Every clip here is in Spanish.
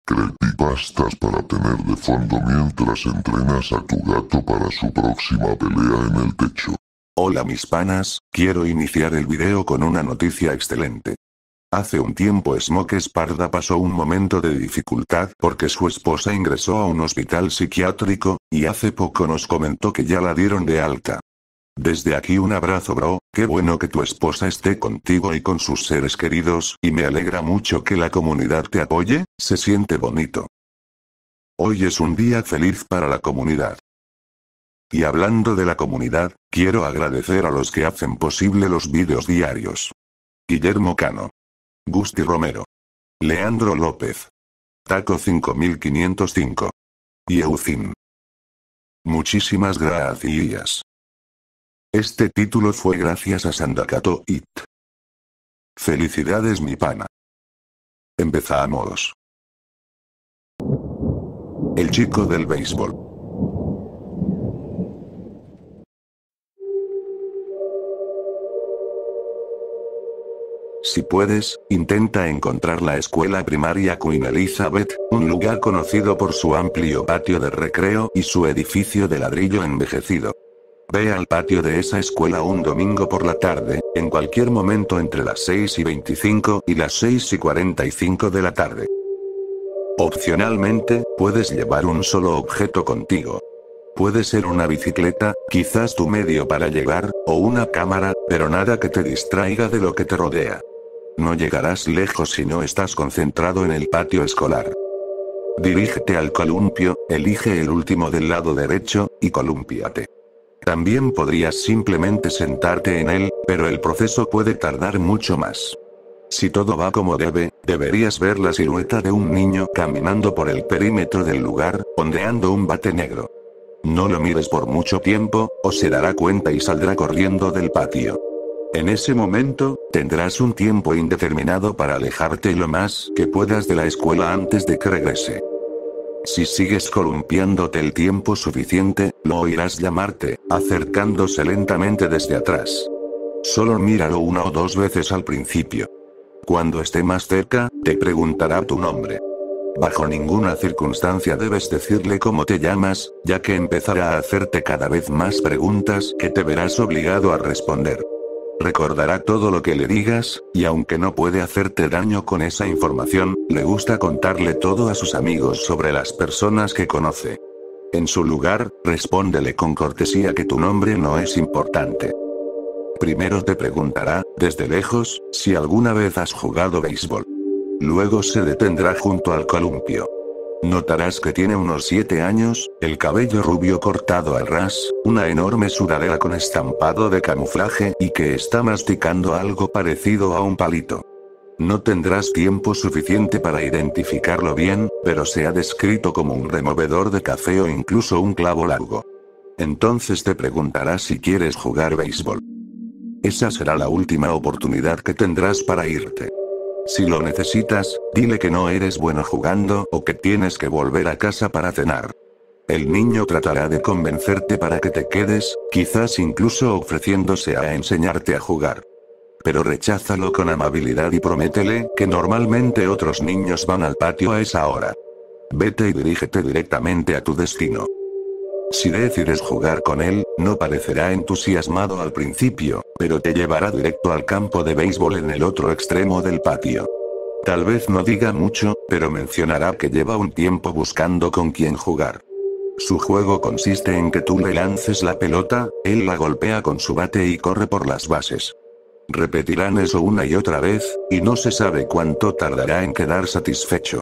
Creepypastas para tener de fondo mientras entrenas a tu gato para su próxima pelea en el techo. Hola mis panas, quiero iniciar el video con una noticia excelente. Hace un tiempo Smoke Sparda pasó un momento de dificultad porque su esposa ingresó a un hospital psiquiátrico, y hace poco nos comentó que ya la dieron de alta. Desde aquí un abrazo bro, qué bueno que tu esposa esté contigo y con sus seres queridos, y me alegra mucho que la comunidad te apoye, se siente bonito. Hoy es un día feliz para la comunidad. Y hablando de la comunidad, quiero agradecer a los que hacen posible los vídeos diarios. Guillermo Cano, Gusti Romero, Leandro López, Taco 5505 y Eucin. Muchísimas gracias. Este título fue gracias a Sandakato It. Felicidades mi pana. Empezamos. El chico del béisbol. Si puedes, intenta encontrar la escuela primaria Queen Elizabeth, un lugar conocido por su amplio patio de recreo y su edificio de ladrillo envejecido. Ve al patio de esa escuela un domingo por la tarde, en cualquier momento entre las 6:25 y las 6:45 de la tarde. Opcionalmente, puedes llevar un solo objeto contigo. Puede ser una bicicleta, quizás tu medio para llegar, o una cámara, pero nada que te distraiga de lo que te rodea. No llegarás lejos si no estás concentrado en el patio escolar. Dirígete al columpio, elige el último del lado derecho, y colúmpiate. También podrías simplemente sentarte en él, pero el proceso puede tardar mucho más. Si todo va como debe, deberías ver la silueta de un niño caminando por el perímetro del lugar, ondeando un bate negro. No lo mires por mucho tiempo, o se dará cuenta y saldrá corriendo del patio. En ese momento, tendrás un tiempo indeterminado para alejarte lo más que puedas de la escuela antes de que regrese. Si sigues columpiándote el tiempo suficiente, lo oirás llamarte, acercándose lentamente desde atrás. Solo míralo una o dos veces al principio. Cuando esté más cerca, te preguntará tu nombre. Bajo ninguna circunstancia debes decirle cómo te llamas, ya que empezará a hacerte cada vez más preguntas que te verás obligado a responder. Recordará todo lo que le digas, y aunque no puede hacerte daño con esa información, le gusta contarle todo a sus amigos sobre las personas que conoce. En su lugar, respóndele con cortesía que tu nombre no es importante. Primero te preguntará, desde lejos, si alguna vez has jugado béisbol. Luego se detendrá junto al columpio. Notarás que tiene unos 7 años, el cabello rubio cortado al ras, una enorme sudadera con estampado de camuflaje y que está masticando algo parecido a un palito. No tendrás tiempo suficiente para identificarlo bien, pero se ha descrito como un removedor de café o incluso un clavo largo. Entonces te preguntará si quieres jugar béisbol. Esa será la última oportunidad que tendrás para irte. Si lo necesitas, dile que no eres bueno jugando o que tienes que volver a casa para cenar. El niño tratará de convencerte para que te quedes, quizás incluso ofreciéndose a enseñarte a jugar. Pero recházalo con amabilidad y prométele que normalmente otros niños van al patio a esa hora. Vete y dirígete directamente a tu destino. Si decides jugar con él, no parecerá entusiasmado al principio, pero te llevará directo al campo de béisbol en el otro extremo del patio. Tal vez no diga mucho, pero mencionará que lleva un tiempo buscando con quién jugar. Su juego consiste en que tú le lances la pelota, él la golpea con su bate y corre por las bases. Repetirán eso una y otra vez, y no se sabe cuánto tardará en quedar satisfecho.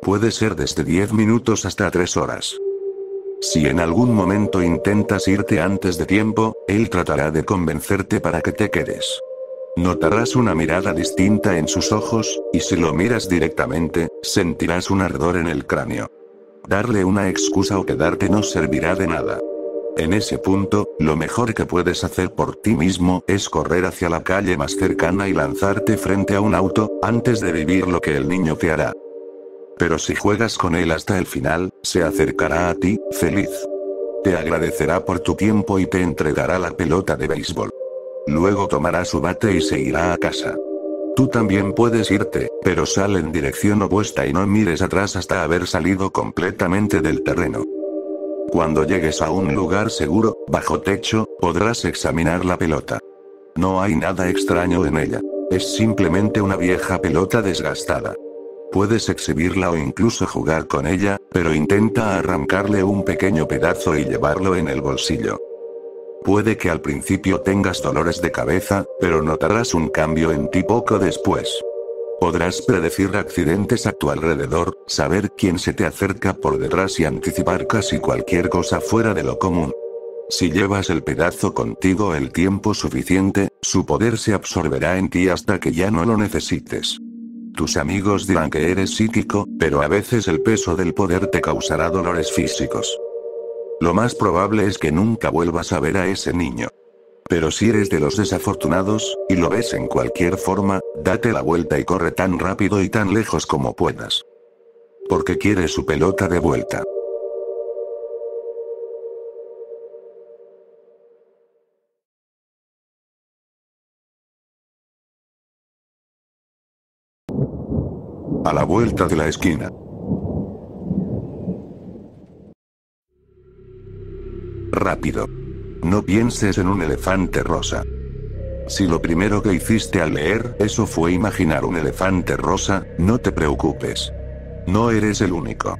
Puede ser desde 10 minutos hasta 3 horas. Si en algún momento intentas irte antes de tiempo, él tratará de convencerte para que te quedes. Notarás una mirada distinta en sus ojos, y si lo miras directamente, sentirás un ardor en el cráneo. Darle una excusa o quedarte no servirá de nada. En ese punto, lo mejor que puedes hacer por ti mismo es correr hacia la calle más cercana y lanzarte frente a un auto, antes de vivir lo que el niño te hará. Pero si juegas con él hasta el final, se acercará a ti, feliz. Te agradecerá por tu tiempo y te entregará la pelota de béisbol. Luego tomará su bate y se irá a casa. Tú también puedes irte, pero sal en dirección opuesta y no mires atrás hasta haber salido completamente del terreno. Cuando llegues a un lugar seguro, bajo techo, podrás examinar la pelota. No hay nada extraño en ella. Es simplemente una vieja pelota desgastada. Puedes exhibirla o incluso jugar con ella, pero intenta arrancarle un pequeño pedazo y llevarlo en el bolsillo. Puede que al principio tengas dolores de cabeza, pero notarás un cambio en ti poco después. Podrás predecir accidentes a tu alrededor, saber quién se te acerca por detrás y anticipar casi cualquier cosa fuera de lo común. Si llevas el pedazo contigo el tiempo suficiente, su poder se absorberá en ti hasta que ya no lo necesites. Tus amigos dirán que eres psíquico, pero a veces el peso del poder te causará dolores físicos. Lo más probable es que nunca vuelvas a ver a ese niño. Pero si eres de los desafortunados, y lo ves en cualquier forma, date la vuelta y corre tan rápido y tan lejos como puedas. Porque quieres su pelota de vuelta. A la vuelta de la esquina. Rápido. No pienses en un elefante rosa. Si lo primero que hiciste al leer eso fue imaginar un elefante rosa, no te preocupes. No eres el único.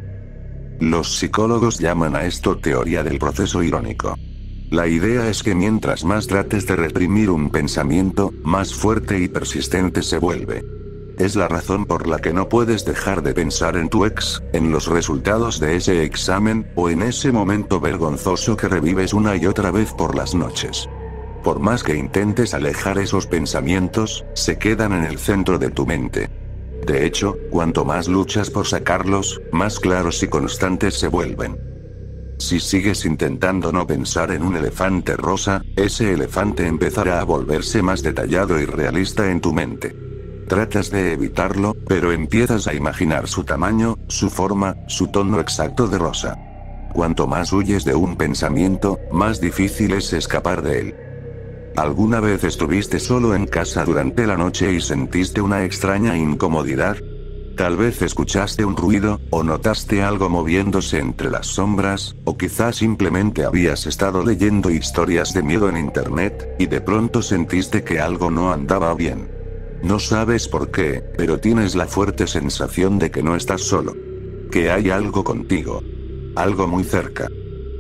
Los psicólogos llaman a esto teoría del proceso irónico. La idea es que mientras más trates de reprimir un pensamiento, más fuerte y persistente se vuelve. Es la razón por la que no puedes dejar de pensar en tu ex, en los resultados de ese examen, o en ese momento vergonzoso que revives una y otra vez por las noches. Por más que intentes alejar esos pensamientos, se quedan en el centro de tu mente. De hecho, cuanto más luchas por sacarlos, más claros y constantes se vuelven. Si sigues intentando no pensar en un elefante rosa, ese elefante empezará a volverse más detallado y realista en tu mente. Tratas de evitarlo, pero empiezas a imaginar su tamaño, su forma, su tono exacto de rosa. Cuanto más huyes de un pensamiento, más difícil es escapar de él. ¿Alguna vez estuviste solo en casa durante la noche y sentiste una extraña incomodidad? Tal vez escuchaste un ruido, o notaste algo moviéndose entre las sombras, o quizás simplemente habías estado leyendo historias de miedo en internet, y de pronto sentiste que algo no andaba bien. No sabes por qué, pero tienes la fuerte sensación de que no estás solo. Que hay algo contigo. Algo muy cerca.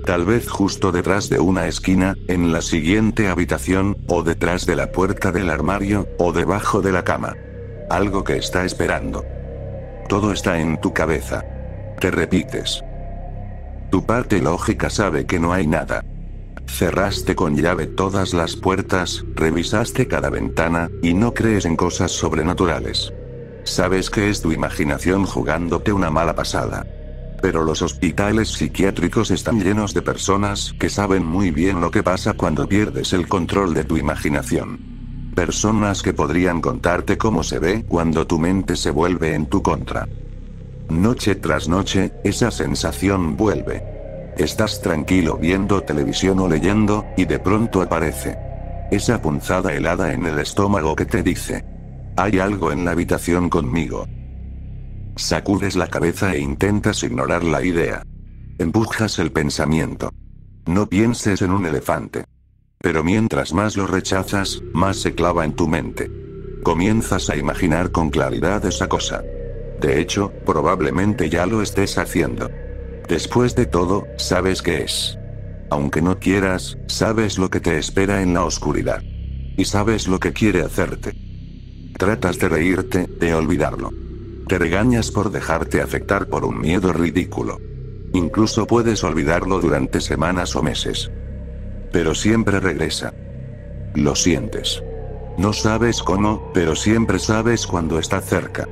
Tal vez justo detrás de una esquina, en la siguiente habitación, o detrás de la puerta del armario, o debajo de la cama. Algo que está esperando. Todo está en tu cabeza. Te repites. Tu parte lógica sabe que no hay nada. Cerraste con llave todas las puertas, revisaste cada ventana, y no crees en cosas sobrenaturales. Sabes que es tu imaginación jugándote una mala pasada. Pero los hospitales psiquiátricos están llenos de personas que saben muy bien lo que pasa cuando pierdes el control de tu imaginación. Personas que podrían contarte cómo se ve cuando tu mente se vuelve en tu contra. Noche tras noche, esa sensación vuelve. Estás tranquilo viendo televisión o leyendo, y de pronto aparece esa punzada helada en el estómago que te dice: hay algo en la habitación conmigo. Sacudes la cabeza e intentas ignorar la idea. Empujas el pensamiento. No pienses en un elefante. Pero mientras más lo rechazas, más se clava en tu mente. Comienzas a imaginar con claridad esa cosa. De hecho, probablemente ya lo estés haciendo. Después de todo, sabes qué es. Aunque no quieras, sabes lo que te espera en la oscuridad. Y sabes lo que quiere hacerte. Tratas de reírte, de olvidarlo. Te regañas por dejarte afectar por un miedo ridículo. Incluso puedes olvidarlo durante semanas o meses. Pero siempre regresa. Lo sientes. No sabes cómo, pero siempre sabes cuando está cerca.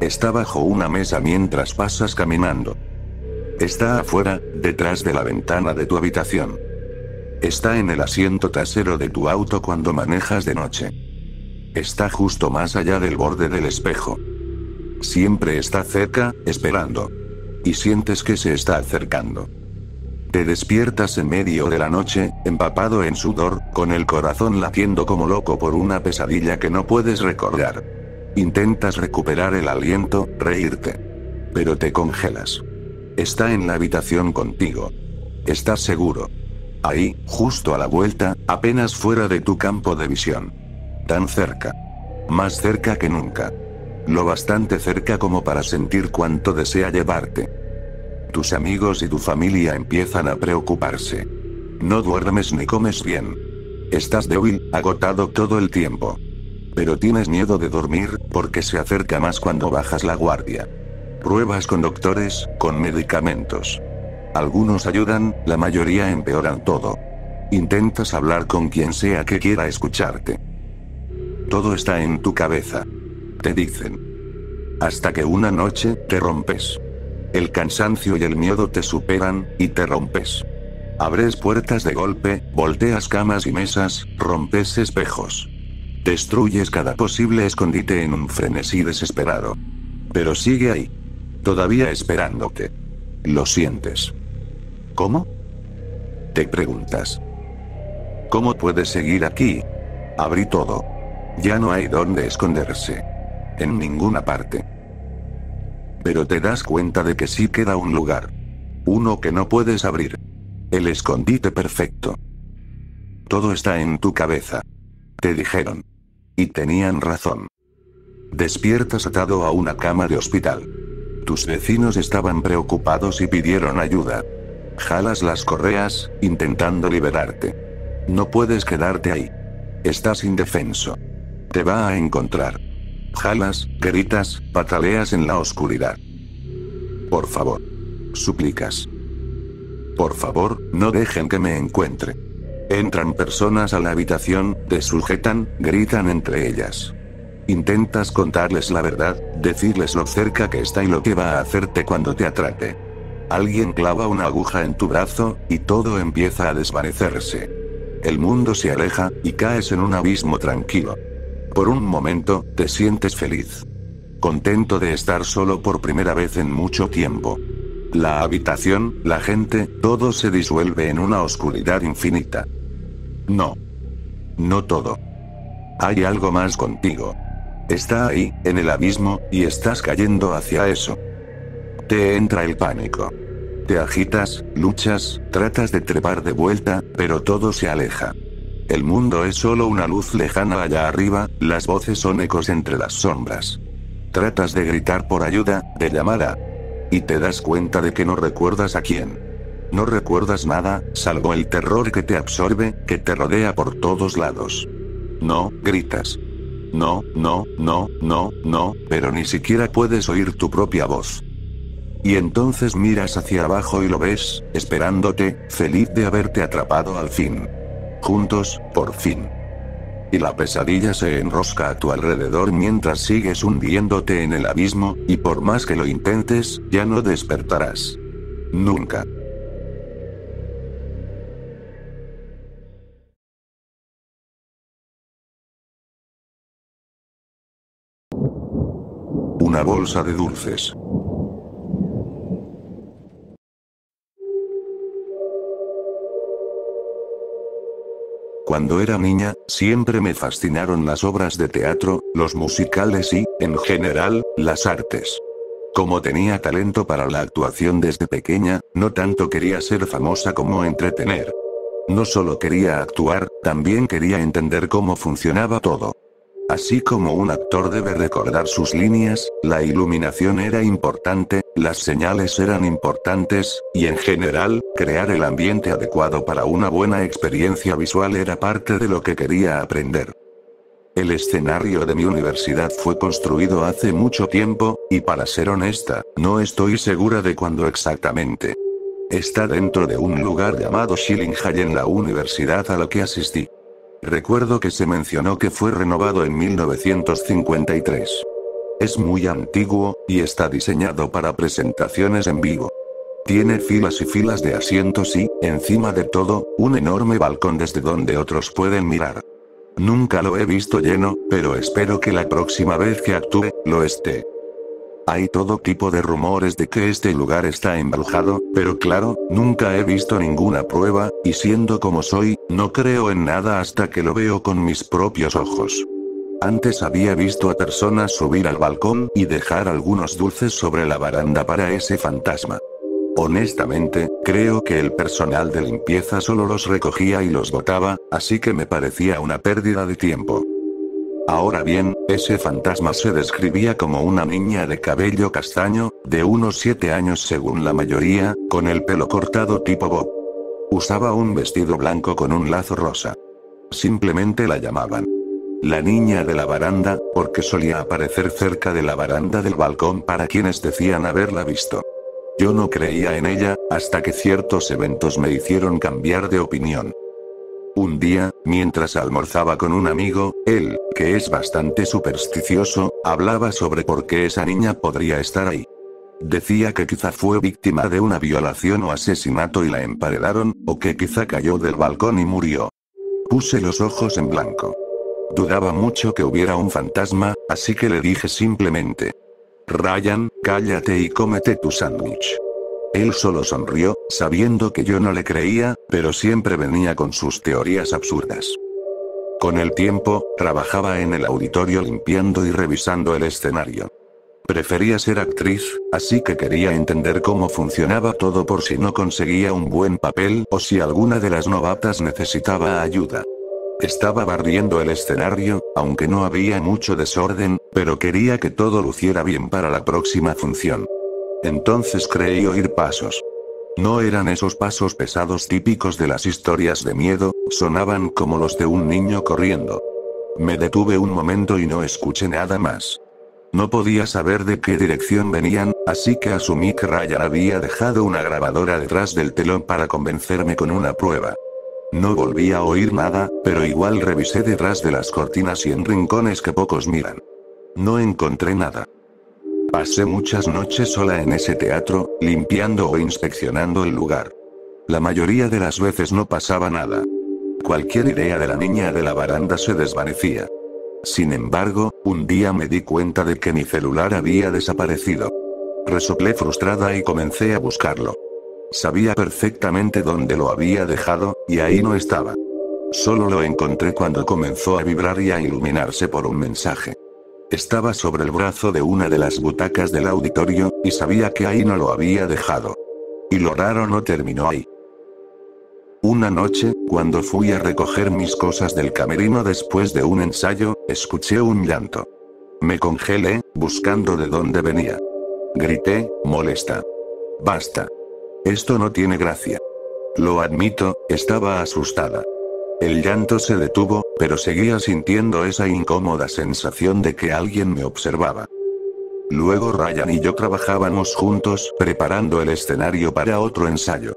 Está bajo una mesa mientras pasas caminando. Está afuera, detrás de la ventana de tu habitación. Está en el asiento trasero de tu auto cuando manejas de noche. Está justo más allá del borde del espejo. Siempre está cerca, esperando. Y sientes que se está acercando. Te despiertas en medio de la noche, empapado en sudor, con el corazón latiendo como loco por una pesadilla que no puedes recordar. Intentas recuperar el aliento, reírte. Pero te congelas. Está en la habitación contigo. Estás seguro. Ahí, justo a la vuelta, apenas fuera de tu campo de visión. Tan cerca. Más cerca que nunca. Lo bastante cerca como para sentir cuánto desea llevarte. Tus amigos y tu familia empiezan a preocuparse. No duermes ni comes bien. Estás débil, agotado todo el tiempo. Pero tienes miedo de dormir, porque se acerca más cuando bajas la guardia. Pruebas con doctores, con medicamentos. Algunos ayudan, la mayoría empeoran todo. Intentas hablar con quien sea que quiera escucharte. Todo está en tu cabeza. Te dicen. Hasta que una noche, te rompes. El cansancio y el miedo te superan, y te rompes. Abres puertas de golpe, volteas camas y mesas, rompes espejos. Destruyes cada posible escondite en un frenesí desesperado. Pero sigue ahí. Todavía esperándote. Lo sientes. ¿Cómo? Te preguntas. ¿Cómo puedes seguir aquí? Abrí todo. Ya no hay dónde esconderse. En ninguna parte. Pero te das cuenta de que sí queda un lugar. Uno que no puedes abrir. El escondite perfecto. Todo está en tu cabeza. Te dijeron. Y tenían razón. Despiertas atado a una cama de hospital. Tus vecinos estaban preocupados y pidieron ayuda. Jalas las correas, intentando liberarte. No puedes quedarte ahí. Estás indefenso. Te va a encontrar. Jalas, gritas, pataleas en la oscuridad. Por favor. Suplicas. Por favor, no dejen que me encuentre. Entran personas a la habitación, te sujetan, gritan entre ellas. Intentas contarles la verdad, decirles lo cerca que está y lo que va a hacerte cuando te atrape. Alguien clava una aguja en tu brazo, y todo empieza a desvanecerse. El mundo se aleja, y caes en un abismo tranquilo. Por un momento, te sientes feliz. Contento de estar solo por primera vez en mucho tiempo. La habitación, la gente, todo se disuelve en una oscuridad infinita. No. No todo. Hay algo más contigo. Está ahí, en el abismo, y estás cayendo hacia eso. Te entra el pánico. Te agitas, luchas, tratas de trepar de vuelta, pero todo se aleja. El mundo es solo una luz lejana allá arriba, las voces son ecos entre las sombras. Tratas de gritar por ayuda, de llamar a... Y te das cuenta de que no recuerdas a quién. No recuerdas nada, salvo el terror que te absorbe, que te rodea por todos lados. No, gritas. No, no, no, no, no, pero ni siquiera puedes oír tu propia voz. Y entonces miras hacia abajo y lo ves, esperándote, feliz de haberte atrapado al fin. Juntos, por fin. Y la pesadilla se enrosca a tu alrededor mientras sigues hundiéndote en el abismo, y por más que lo intentes, ya no despertarás. Nunca. Una bolsa de dulces. Cuando era niña, siempre me fascinaron las obras de teatro, los musicales y, en general, las artes. Como tenía talento para la actuación desde pequeña, no tanto quería ser famosa como entretener. No solo quería actuar, también quería entender cómo funcionaba todo. Así como un actor debe recordar sus líneas, la iluminación era importante, las señales eran importantes, y en general, crear el ambiente adecuado para una buena experiencia visual era parte de lo que quería aprender. El escenario de mi universidad fue construido hace mucho tiempo, y para ser honesta, no estoy segura de cuándo exactamente. Está dentro de un lugar llamado Shilling Hall en la universidad a la que asistí. Recuerdo que se mencionó que fue renovado en 1953. Es muy antiguo, y está diseñado para presentaciones en vivo. Tiene filas y filas de asientos y, encima de todo, un enorme balcón desde donde otros pueden mirar. Nunca lo he visto lleno, pero espero que la próxima vez que actúe, lo esté. Hay todo tipo de rumores de que este lugar está embrujado, pero claro, nunca he visto ninguna prueba, y siendo como soy, no creo en nada hasta que lo veo con mis propios ojos. Antes había visto a personas subir al balcón y dejar algunos dulces sobre la baranda para ese fantasma. Honestamente, creo que el personal de limpieza solo los recogía y los botaba, así que me parecía una pérdida de tiempo. Ahora bien, ese fantasma se describía como una niña de cabello castaño, de unos 7 años según la mayoría, con el pelo cortado tipo bob. Usaba un vestido blanco con un lazo rosa. Simplemente la llamaban la niña de la baranda, porque solía aparecer cerca de la baranda del balcón para quienes decían haberla visto. Yo no creía en ella, hasta que ciertos eventos me hicieron cambiar de opinión. Un día, mientras almorzaba con un amigo, él, que es bastante supersticioso, hablaba sobre por qué esa niña podría estar ahí. Decía que quizá fue víctima de una violación o asesinato y la emparedaron, o que quizá cayó del balcón y murió. Puse los ojos en blanco. Dudaba mucho que hubiera un fantasma, así que le dije simplemente: Ryan, cállate y cómete tu sándwich. Él solo sonrió, sabiendo que yo no le creía, pero siempre venía con sus teorías absurdas. Con el tiempo, trabajaba en el auditorio limpiando y revisando el escenario. Prefería ser actriz, así que quería entender cómo funcionaba todo por si no conseguía un buen papel o si alguna de las novatas necesitaba ayuda. Estaba barriendo el escenario, aunque no había mucho desorden, pero quería que todo luciera bien para la próxima función. Entonces creí oír pasos. No eran esos pasos pesados típicos de las historias de miedo, sonaban como los de un niño corriendo. Me detuve un momento y no escuché nada más. No podía saber de qué dirección venían, así que asumí que Ryan había dejado una grabadora detrás del telón para convencerme con una prueba. No volví a oír nada, pero igual revisé detrás de las cortinas y en rincones que pocos miran. No encontré nada. Pasé muchas noches sola en ese teatro, limpiando o inspeccionando el lugar. La mayoría de las veces no pasaba nada. Cualquier idea de la niña de la baranda se desvanecía. Sin embargo, un día me di cuenta de que mi celular había desaparecido. Resoplé frustrada y comencé a buscarlo. Sabía perfectamente dónde lo había dejado, y ahí no estaba. Solo lo encontré cuando comenzó a vibrar y a iluminarse por un mensaje. Estaba sobre el brazo de una de las butacas del auditorio, y sabía que ahí no lo había dejado. Y lo raro no terminó ahí. Una noche, cuando fui a recoger mis cosas del camerino después de un ensayo, escuché un llanto. Me congelé, buscando de dónde venía. Grité, molesta. Basta. Esto no tiene gracia. Lo admito, estaba asustada. El llanto se detuvo, pero seguía sintiendo esa incómoda sensación de que alguien me observaba. Luego Ryan y yo trabajábamos juntos, preparando el escenario para otro ensayo.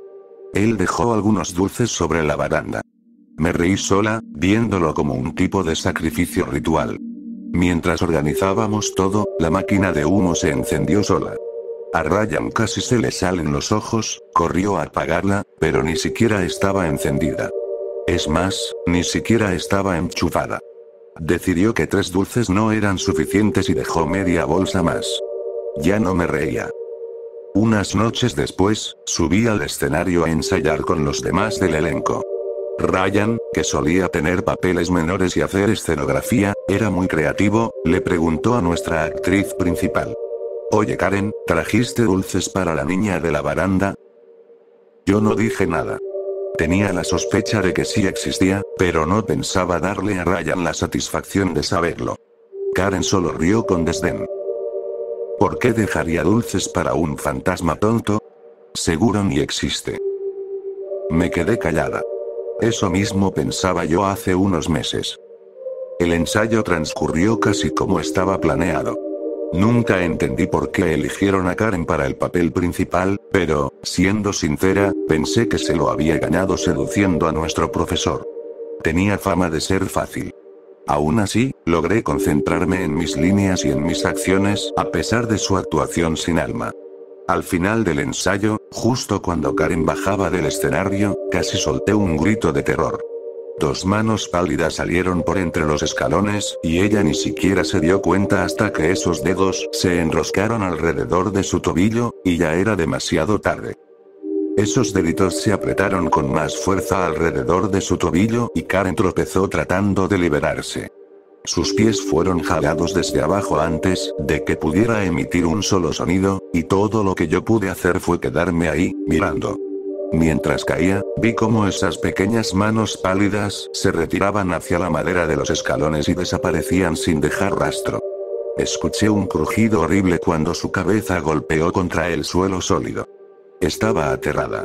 Él dejó algunos dulces sobre la baranda. Me reí sola, viéndolo como un tipo de sacrificio ritual. Mientras organizábamos todo, la máquina de humo se encendió sola. A Ryan casi se le salen los ojos, corrió a apagarla, pero ni siquiera estaba encendida. Es más, ni siquiera estaba enchufada. Decidió que 3 dulces no eran suficientes y dejó media bolsa más. Ya no me reía. Unas noches después, subí al escenario a ensayar con los demás del elenco. Ryan, que solía tener papeles menores y hacer escenografía, era muy creativo, le preguntó a nuestra actriz principal: «Oye Karen, ¿trajiste dulces para la niña de la baranda?» Yo no dije nada. Tenía la sospecha de que sí existía, pero no pensaba darle a Ryan la satisfacción de saberlo. Karen solo rió con desdén. ¿Por qué dejaría dulces para un fantasma tonto? Seguro ni existe. Me quedé callada. Eso mismo pensaba yo hace unos meses. El ensayo transcurrió casi como estaba planeado. Nunca entendí por qué eligieron a Karen para el papel principal, pero, siendo sincera, pensé que se lo había ganado seduciendo a nuestro profesor. Tenía fama de ser fácil. Aún así, logré concentrarme en mis líneas y en mis acciones, a pesar de su actuación sin alma. Al final del ensayo, justo cuando Karen bajaba del escenario, casi solté un grito de terror. 2 manos pálidas salieron por entre los escalones, y ella ni siquiera se dio cuenta hasta que esos dedos se enroscaron alrededor de su tobillo, y ya era demasiado tarde. Esos deditos se apretaron con más fuerza alrededor de su tobillo, y Karen tropezó tratando de liberarse. Sus pies fueron jalados desde abajo antes de que pudiera emitir un solo sonido, y todo lo que yo pude hacer fue quedarme ahí, mirando. Mientras caía, vi cómo esas pequeñas manos pálidas se retiraban hacia la madera de los escalones y desaparecían sin dejar rastro. Escuché un crujido horrible cuando su cabeza golpeó contra el suelo sólido. Estaba aterrada.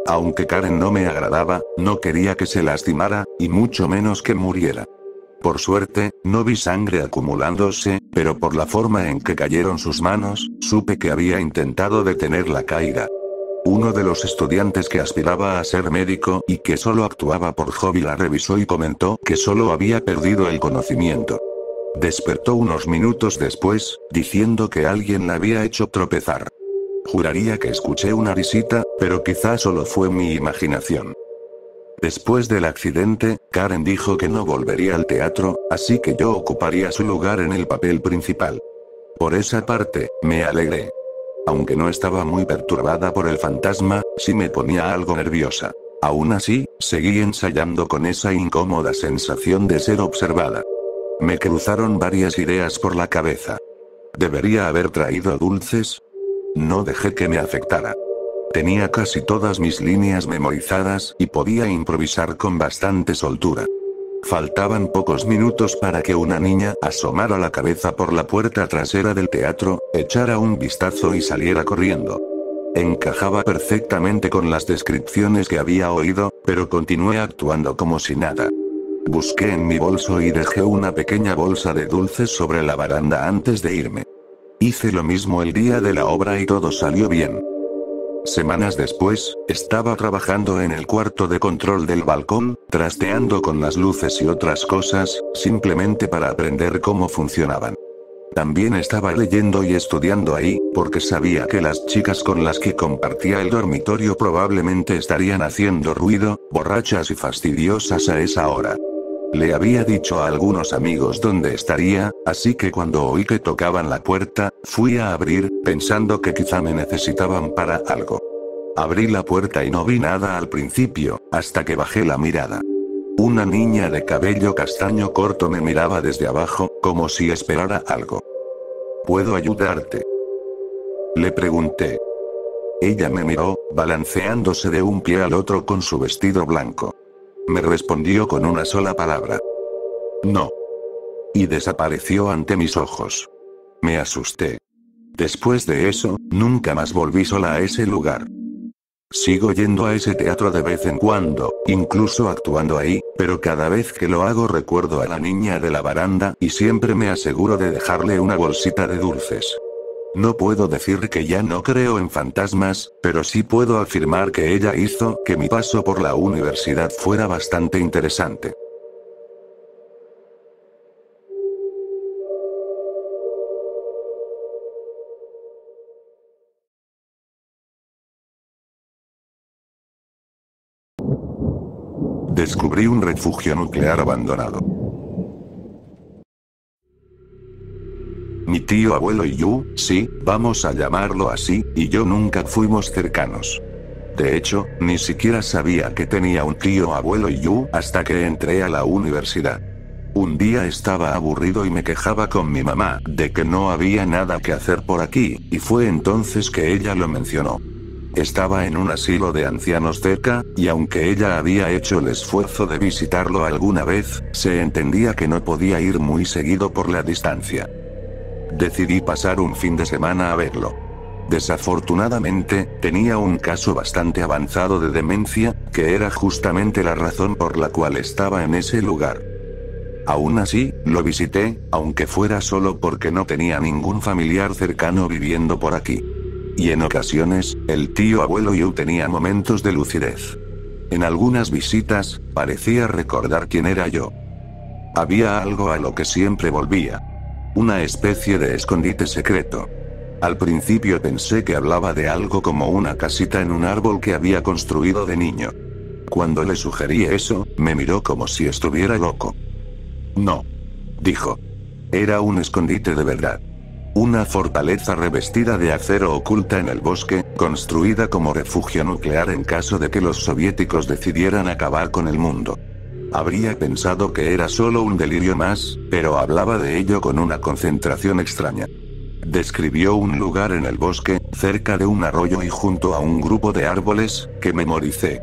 Aunque Karen no me agradaba, no quería que se lastimara, y mucho menos que muriera. Por suerte, no vi sangre acumulándose, pero por la forma en que cayeron sus manos, supe que había intentado detener la caída. Uno de los estudiantes que aspiraba a ser médico y que solo actuaba por hobby la revisó y comentó que solo había perdido el conocimiento. Despertó unos minutos después, diciendo que alguien la había hecho tropezar. Juraría que escuché una risita, pero quizá solo fue mi imaginación. Después del accidente, Karen dijo que no volvería al teatro, así que yo ocuparía su lugar en el papel principal. Por esa parte, me alegré. Aunque no estaba muy perturbada por el fantasma, sí me ponía algo nerviosa. Aún así, seguí ensayando con esa incómoda sensación de ser observada. Me cruzaron varias ideas por la cabeza. ¿Debería haber traído dulces? No dejé que me afectara. Tenía casi todas mis líneas memorizadas y podía improvisar con bastante soltura. Faltaban pocos minutos para que una niña asomara la cabeza por la puerta trasera del teatro, echara un vistazo y saliera corriendo. Encajaba perfectamente con las descripciones que había oído, pero continué actuando como si nada. Busqué en mi bolso y dejé una pequeña bolsa de dulces sobre la baranda antes de irme. Hice lo mismo el día de la obra y todo salió bien. Semanas después, estaba trabajando en el cuarto de control del balcón, trasteando con las luces y otras cosas, simplemente para aprender cómo funcionaban. También estaba leyendo y estudiando ahí, porque sabía que las chicas con las que compartía el dormitorio probablemente estarían haciendo ruido, borrachas y fastidiosas a esa hora. Le había dicho a algunos amigos dónde estaría, así que cuando oí que tocaban la puerta, fui a abrir, pensando que quizá me necesitaban para algo. Abrí la puerta y no vi nada al principio, hasta que bajé la mirada. Una niña de cabello castaño corto me miraba desde abajo, como si esperara algo. ¿Puedo ayudarte?, le pregunté. Ella me miró, balanceándose de un pie al otro con su vestido blanco. Me respondió con una sola palabra. No. Y desapareció ante mis ojos. Me asusté. Después de eso, nunca más volví sola a ese lugar. Sigo yendo a ese teatro de vez en cuando, incluso actuando ahí, pero cada vez que lo hago recuerdo a la niña de la baranda y siempre me aseguro de dejarle una bolsita de dulces. No puedo decir que ya no creo en fantasmas, pero sí puedo afirmar que ella hizo que mi paso por la universidad fuera bastante interesante. Descubrí un refugio nuclear abandonado. Mi tío abuelo y yo, sí, vamos a llamarlo así, y yo nunca fuimos cercanos. De hecho, ni siquiera sabía que tenía un tío abuelo y yo hasta que entré a la universidad. Un día estaba aburrido y me quejaba con mi mamá de que no había nada que hacer por aquí, y fue entonces que ella lo mencionó. Estaba en un asilo de ancianos cerca, y aunque ella había hecho el esfuerzo de visitarlo alguna vez, se entendía que no podía ir muy seguido por la distancia. Decidí pasar un fin de semana a verlo. Desafortunadamente, tenía un caso bastante avanzado de demencia, que era justamente la razón por la cual estaba en ese lugar. Aún así, lo visité, aunque fuera solo porque no tenía ningún familiar cercano viviendo por aquí. Y en ocasiones, el tío abuelo Yu tenía momentos de lucidez. En algunas visitas, parecía recordar quién era yo. Había algo a lo que siempre volvía. Una especie de escondite secreto. Al principio pensé que hablaba de algo como una casita en un árbol que había construido de niño. Cuando le sugerí eso, me miró como si estuviera loco. No. Dijo. Era un escondite de verdad. Una fortaleza revestida de acero oculta en el bosque, construida como refugio nuclear en caso de que los soviéticos decidieran acabar con el mundo. Habría pensado que era solo un delirio más, pero hablaba de ello con una concentración extraña. Describió un lugar en el bosque, cerca de un arroyo y junto a un grupo de árboles, que memoricé.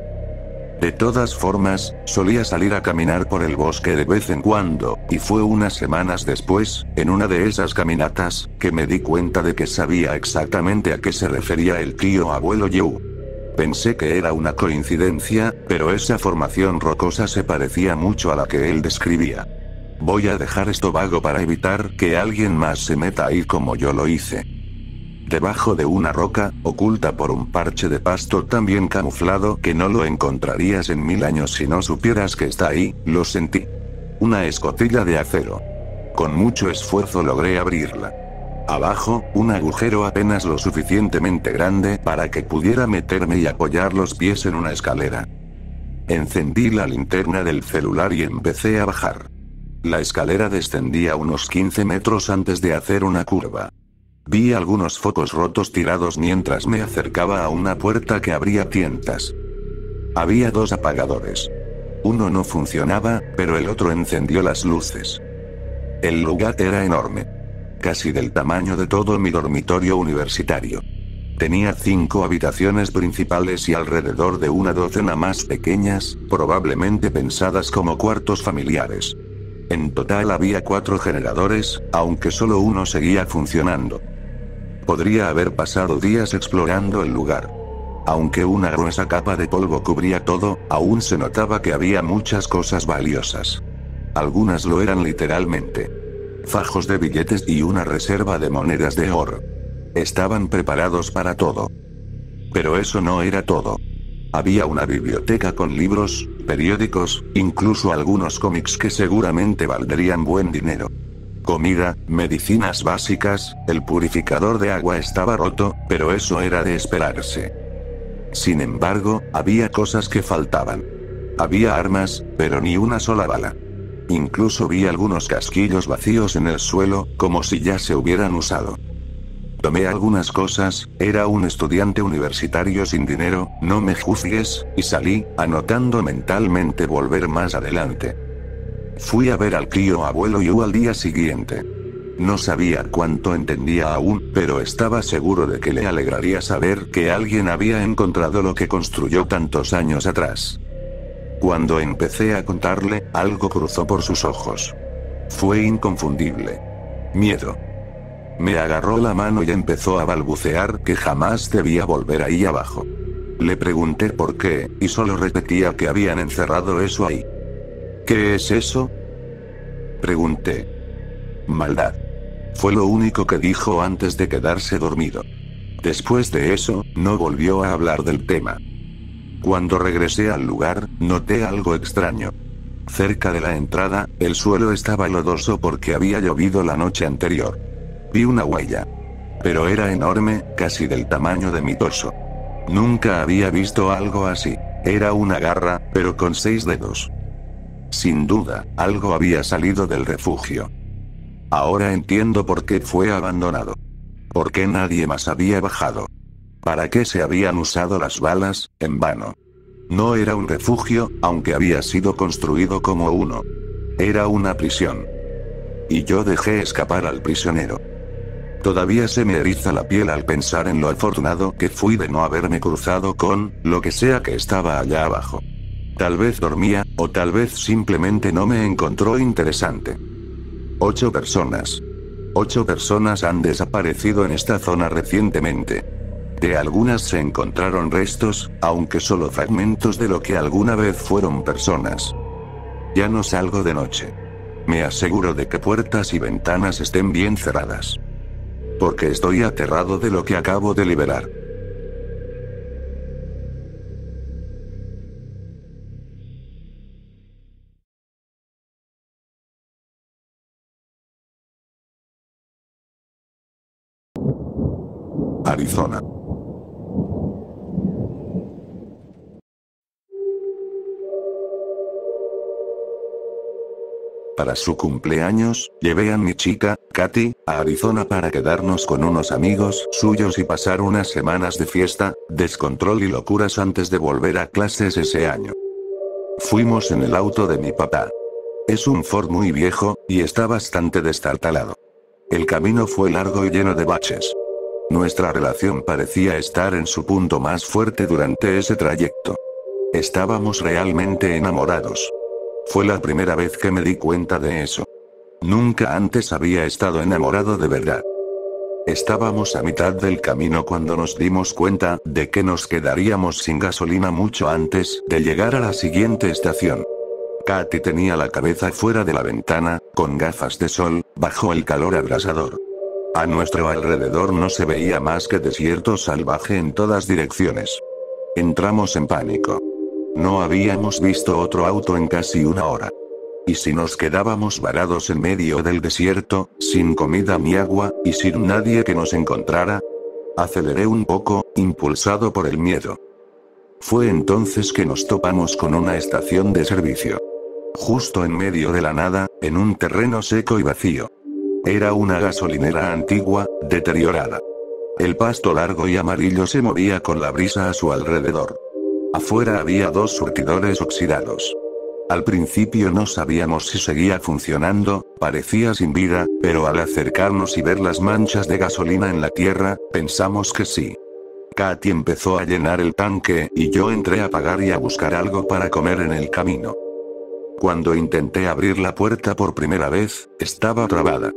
De todas formas, solía salir a caminar por el bosque de vez en cuando, y fue unas semanas después, en una de esas caminatas, que me di cuenta de que sabía exactamente a qué se refería el tío abuelo Yu. Pensé que era una coincidencia, pero esa formación rocosa se parecía mucho a la que él describía. Voy a dejar esto vago para evitar que alguien más se meta ahí como yo lo hice. Debajo de una roca, oculta por un parche de pasto tan bien camuflado que no lo encontrarías en 1000 años si no supieras que está ahí, lo sentí. Una escotilla de acero. Con mucho esfuerzo logré abrirla. Abajo, un agujero apenas lo suficientemente grande para que pudiera meterme y apoyar los pies en una escalera. Encendí la linterna del celular y empecé a bajar. La escalera descendía unos 15 metros antes de hacer una curva. Vi algunos focos rotos tirados mientras me acercaba a una puerta que abría tientas. Había 2 apagadores. Uno no funcionaba, pero el otro encendió las luces. El lugar era enorme. Casi del tamaño de todo mi dormitorio universitario. Tenía 5 habitaciones principales y alrededor de una docena más pequeñas, probablemente pensadas como cuartos familiares. En total había 4 generadores, aunque solo uno seguía funcionando. Podría haber pasado días explorando el lugar. Aunque una gruesa capa de polvo cubría todo, aún se notaba que había muchas cosas valiosas. Algunas lo eran literalmente. Fajos de billetes y una reserva de monedas de oro. Estaban preparados para todo. Pero eso no era todo. Había una biblioteca con libros, periódicos, incluso algunos cómics que seguramente valdrían buen dinero. Comida, medicinas básicas, el purificador de agua estaba roto, pero eso era de esperarse. Sin embargo, había cosas que faltaban. Había armas, pero ni una sola bala. Incluso vi algunos casquillos vacíos en el suelo, como si ya se hubieran usado. Tomé algunas cosas, era un estudiante universitario sin dinero, no me juzgues, y salí, anotando mentalmente volver más adelante. Fui a ver al tío abuelo Yu al día siguiente. No sabía cuánto entendía aún, pero estaba seguro de que le alegraría saber que alguien había encontrado lo que construyó tantos años atrás. Cuando empecé a contarle, algo cruzó por sus ojos. Fue inconfundible. Miedo. Me agarró la mano y empezó a balbucear que jamás debía volver ahí abajo. Le pregunté por qué, y solo repetía que habían encerrado eso ahí. ¿Qué es eso?, pregunté. Maldad. Fue lo único que dijo antes de quedarse dormido. Después de eso, no volvió a hablar del tema. Cuando regresé al lugar, noté algo extraño. Cerca de la entrada, el suelo estaba lodoso porque había llovido la noche anterior. Vi una huella. Pero era enorme, casi del tamaño de mi torso. Nunca había visto algo así. Era una garra, pero con 6 dedos. Sin duda, algo había salido del refugio. Ahora entiendo por qué fue abandonado. ¿Por qué nadie más había bajado? ¿Para qué se habían usado las balas, en vano? No era un refugio, aunque había sido construido como uno. Era una prisión. Y yo dejé escapar al prisionero. Todavía se me eriza la piel al pensar en lo afortunado que fui de no haberme cruzado con lo que sea que estaba allá abajo. Tal vez dormía, o tal vez simplemente no me encontró interesante. 8 personas. 8 personas han desaparecido en esta zona recientemente. De algunas se encontraron restos, aunque solo fragmentos de lo que alguna vez fueron personas. Ya no salgo de noche. Me aseguro de que puertas y ventanas estén bien cerradas. Porque estoy aterrado de lo que acabo de liberar. Arizona. Para su cumpleaños, llevé a mi chica, Katy, a Arizona para quedarnos con unos amigos suyos y pasar unas semanas de fiesta, descontrol y locuras antes de volver a clases ese año. Fuimos en el auto de mi papá. Es un Ford muy viejo, y está bastante destartalado. El camino fue largo y lleno de baches. Nuestra relación parecía estar en su punto más fuerte durante ese trayecto. Estábamos realmente enamorados. Fue la primera vez que me di cuenta de eso. Nunca antes había estado enamorado de verdad. Estábamos a mitad del camino cuando nos dimos cuenta de que nos quedaríamos sin gasolina mucho antes de llegar a la siguiente estación. Katy tenía la cabeza fuera de la ventana, con gafas de sol, bajo el calor abrasador. A nuestro alrededor no se veía más que desierto salvaje en todas direcciones. Entramos en pánico. No habíamos visto otro auto en casi una hora. ¿Y si nos quedábamos varados en medio del desierto, sin comida ni agua, y sin nadie que nos encontrara? Aceleré un poco, impulsado por el miedo. Fue entonces que nos topamos con una estación de servicio. Justo en medio de la nada, en un terreno seco y vacío. Era una gasolinera antigua, deteriorada. El pasto largo y amarillo se movía con la brisa a su alrededor. Afuera había dos surtidores oxidados. Al principio no sabíamos si seguía funcionando, parecía sin vida, pero al acercarnos y ver las manchas de gasolina en la tierra, pensamos que sí. Katy empezó a llenar el tanque, y yo entré a pagar y a buscar algo para comer en el camino. Cuando intenté abrir la puerta por primera vez, estaba trabada.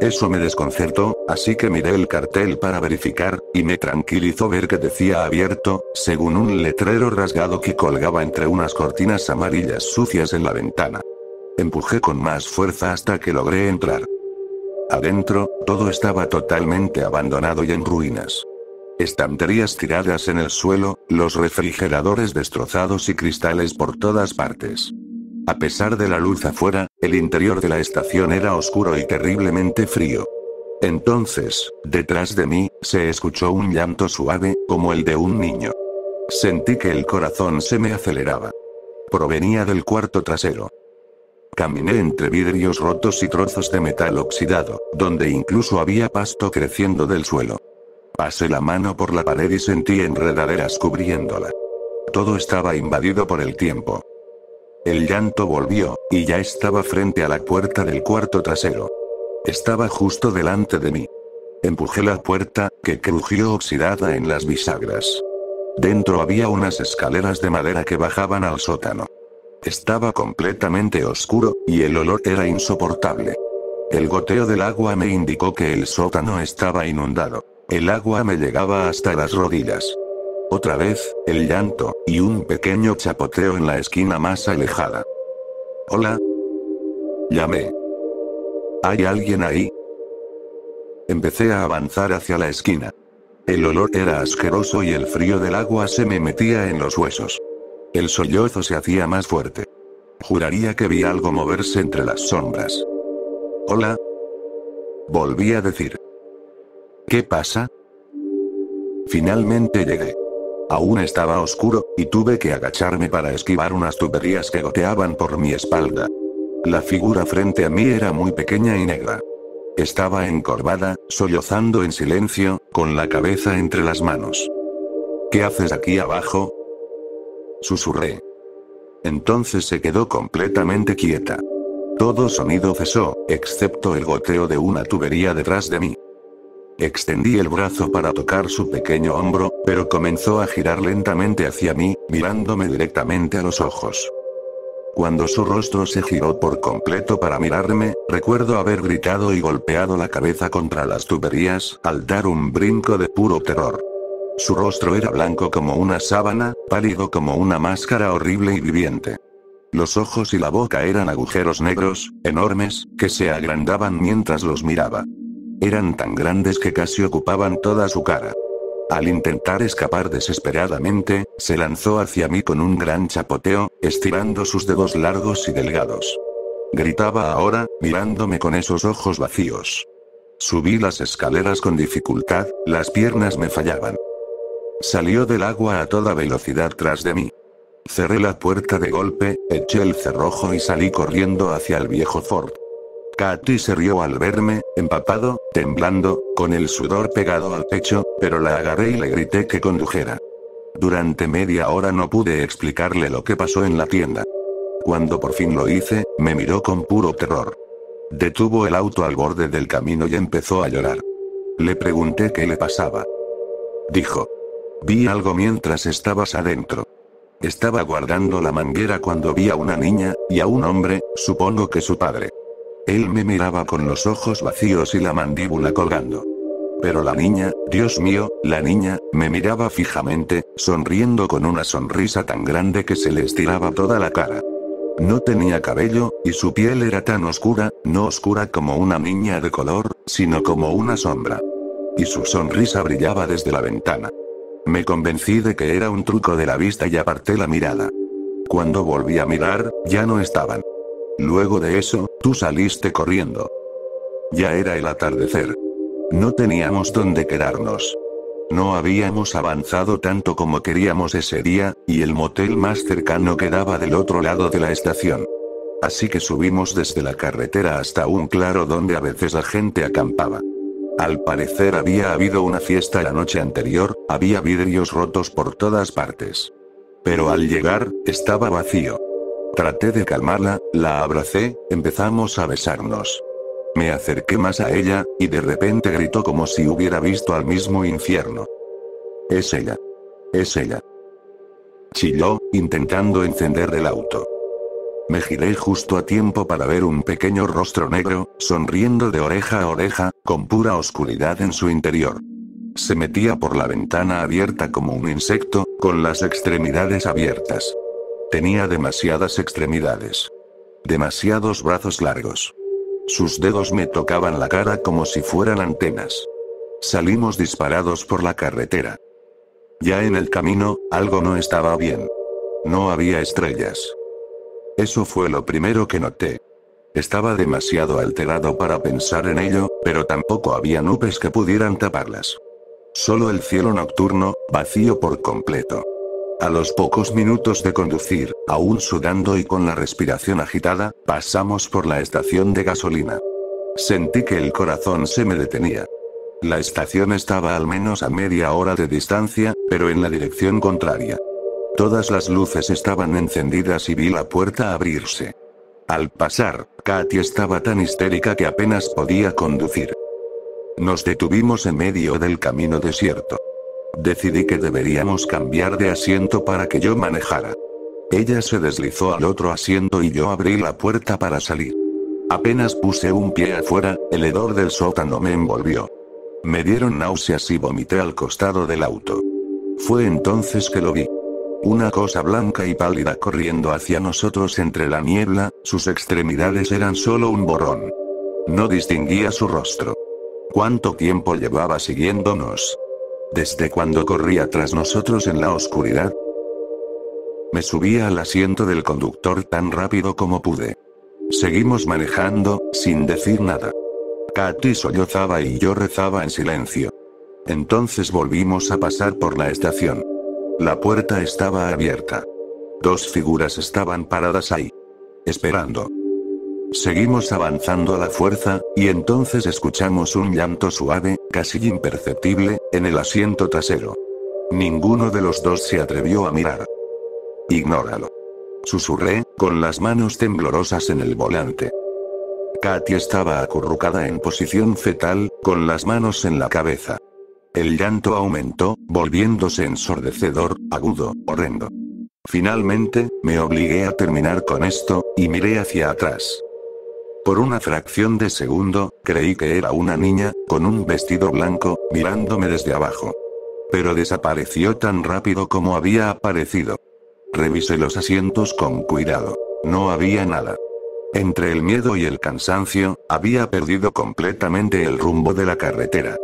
Eso me desconcertó, así que miré el cartel para verificar, y me tranquilizó ver que decía abierto, según un letrero rasgado que colgaba entre unas cortinas amarillas sucias en la ventana. Empujé con más fuerza hasta que logré entrar. Adentro, todo estaba totalmente abandonado y en ruinas. Estanterías tiradas en el suelo, los refrigeradores destrozados y cristales por todas partes. A pesar de la luz afuera, el interior de la estación era oscuro y terriblemente frío. Entonces, detrás de mí, se escuchó un llanto suave, como el de un niño. Sentí que el corazón se me aceleraba. Provenía del cuarto trasero. Caminé entre vidrios rotos y trozos de metal oxidado, donde incluso había pasto creciendo del suelo. Pasé la mano por la pared y sentí enredaderas cubriéndola. Todo estaba invadido por el tiempo. El llanto volvió, y ya estaba frente a la puerta del cuarto trasero. Estaba justo delante de mí. Empujé la puerta, que crujió oxidada en las bisagras. Dentro había unas escaleras de madera que bajaban al sótano. Estaba completamente oscuro, y el olor era insoportable. El goteo del agua me indicó que el sótano estaba inundado. El agua me llegaba hasta las rodillas. Otra vez, el llanto, y un pequeño chapoteo en la esquina más alejada. «Hola». Llamé. ¿Hay alguien ahí? Empecé a avanzar hacia la esquina. El olor era asqueroso y el frío del agua se me metía en los huesos. El sollozo se hacía más fuerte. Juraría que vi algo moverse entre las sombras. «Hola». Volví a decir. «¿Qué pasa?» Finalmente llegué. Aún estaba oscuro, y tuve que agacharme para esquivar unas tuberías que goteaban por mi espalda. La figura frente a mí era muy pequeña y negra. Estaba encorvada, sollozando en silencio, con la cabeza entre las manos. «¿Qué haces aquí abajo?», susurré. Entonces se quedó completamente quieta. Todo sonido cesó, excepto el goteo de una tubería detrás de mí. Extendí el brazo para tocar su pequeño hombro, pero comenzó a girar lentamente hacia mí, mirándome directamente a los ojos. Cuando su rostro se giró por completo para mirarme, recuerdo haber gritado y golpeado la cabeza contra las tuberías, al dar un brinco de puro terror. Su rostro era blanco como una sábana, pálido como una máscara horrible y viviente. Los ojos y la boca eran agujeros negros, enormes, que se agrandaban mientras los miraba. Eran tan grandes que casi ocupaban toda su cara. Al intentar escapar desesperadamente, se lanzó hacia mí con un gran chapoteo, estirando sus dedos largos y delgados. Gritaba ahora, mirándome con esos ojos vacíos. Subí las escaleras con dificultad, las piernas me fallaban. Salió del agua a toda velocidad tras de mí. Cerré la puerta de golpe, eché el cerrojo y salí corriendo hacia el viejo Ford. Katy se rió al verme, empapado, temblando, con el sudor pegado al pecho, pero la agarré y le grité que condujera. Durante media hora no pude explicarle lo que pasó en la tienda. Cuando por fin lo hice, me miró con puro terror. Detuvo el auto al borde del camino y empezó a llorar. Le pregunté qué le pasaba. Dijo: vi algo mientras estabas adentro. Estaba guardando la manguera cuando vi a una niña, y a un hombre, supongo que su padre. Él me miraba con los ojos vacíos y la mandíbula colgando. Pero la niña, Dios mío, la niña, me miraba fijamente, sonriendo con una sonrisa tan grande que se le estiraba toda la cara. No tenía cabello, y su piel era tan oscura, no oscura como una niña de color, sino como una sombra. Y su sonrisa brillaba desde la ventana. Me convencí de que era un truco de la vista y aparté la mirada. Cuando volví a mirar, ya no estaban. Luego de eso, tú saliste corriendo. Ya era el atardecer. No teníamos dónde quedarnos. No habíamos avanzado tanto como queríamos ese día, y el motel más cercano quedaba del otro lado de la estación. Así que subimos desde la carretera hasta un claro donde a veces la gente acampaba. Al parecer había habido una fiesta la noche anterior, había vidrios rotos por todas partes. Pero al llegar, estaba vacío. Traté de calmarla, la abracé, empezamos a besarnos. Me acerqué más a ella, y de repente gritó como si hubiera visto al mismo infierno. Es ella. Es ella. Chilló, intentando encender el auto. Me giré justo a tiempo para ver un pequeño rostro negro, sonriendo de oreja a oreja, con pura oscuridad en su interior. Se metía por la ventana abierta como un insecto, con las extremidades abiertas. Tenía demasiadas extremidades. Demasiados brazos largos. Sus dedos me tocaban la cara como si fueran antenas. Salimos disparados por la carretera. Ya en el camino, algo no estaba bien. No había estrellas. Eso fue lo primero que noté. Estaba demasiado alterado para pensar en ello, pero tampoco había nubes que pudieran taparlas. Solo el cielo nocturno, vacío por completo. A los pocos minutos de conducir, aún sudando y con la respiración agitada, pasamos por la estación de gasolina. Sentí que el corazón se me detenía. La estación estaba al menos a media hora de distancia, pero en la dirección contraria. Todas las luces estaban encendidas y vi la puerta abrirse. Al pasar, Katy estaba tan histérica que apenas podía conducir. Nos detuvimos en medio del camino desierto. Decidí que deberíamos cambiar de asiento para que yo manejara. Ella se deslizó al otro asiento y yo abrí la puerta para salir. Apenas puse un pie afuera, el hedor del sótano me envolvió. Me dieron náuseas y vomité al costado del auto. Fue entonces que lo vi. Una cosa blanca y pálida corriendo hacia nosotros entre la niebla, sus extremidades eran solo un borrón. No distinguía su rostro. ¿Cuánto tiempo llevaba siguiéndonos? ¿Desde cuando corría tras nosotros en la oscuridad? Me subí al asiento del conductor tan rápido como pude. Seguimos manejando, sin decir nada. Katy sollozaba y yo rezaba en silencio. Entonces volvimos a pasar por la estación. La puerta estaba abierta. Dos figuras estaban paradas ahí. Esperando. Seguimos avanzando a la fuerza, y entonces escuchamos un llanto suave, casi imperceptible, en el asiento trasero. Ninguno de los dos se atrevió a mirar. Ignóralo. Susurré, con las manos temblorosas en el volante. Katy estaba acurrucada en posición fetal, con las manos en la cabeza. El llanto aumentó, volviéndose ensordecedor, agudo, horrendo. Finalmente, me obligué a terminar con esto, y miré hacia atrás. Por una fracción de segundo, creí que era una niña, con un vestido blanco, mirándome desde abajo. Pero desapareció tan rápido como había aparecido. Revisé los asientos con cuidado. No había nada. Entre el miedo y el cansancio, había perdido completamente el rumbo de la carretera.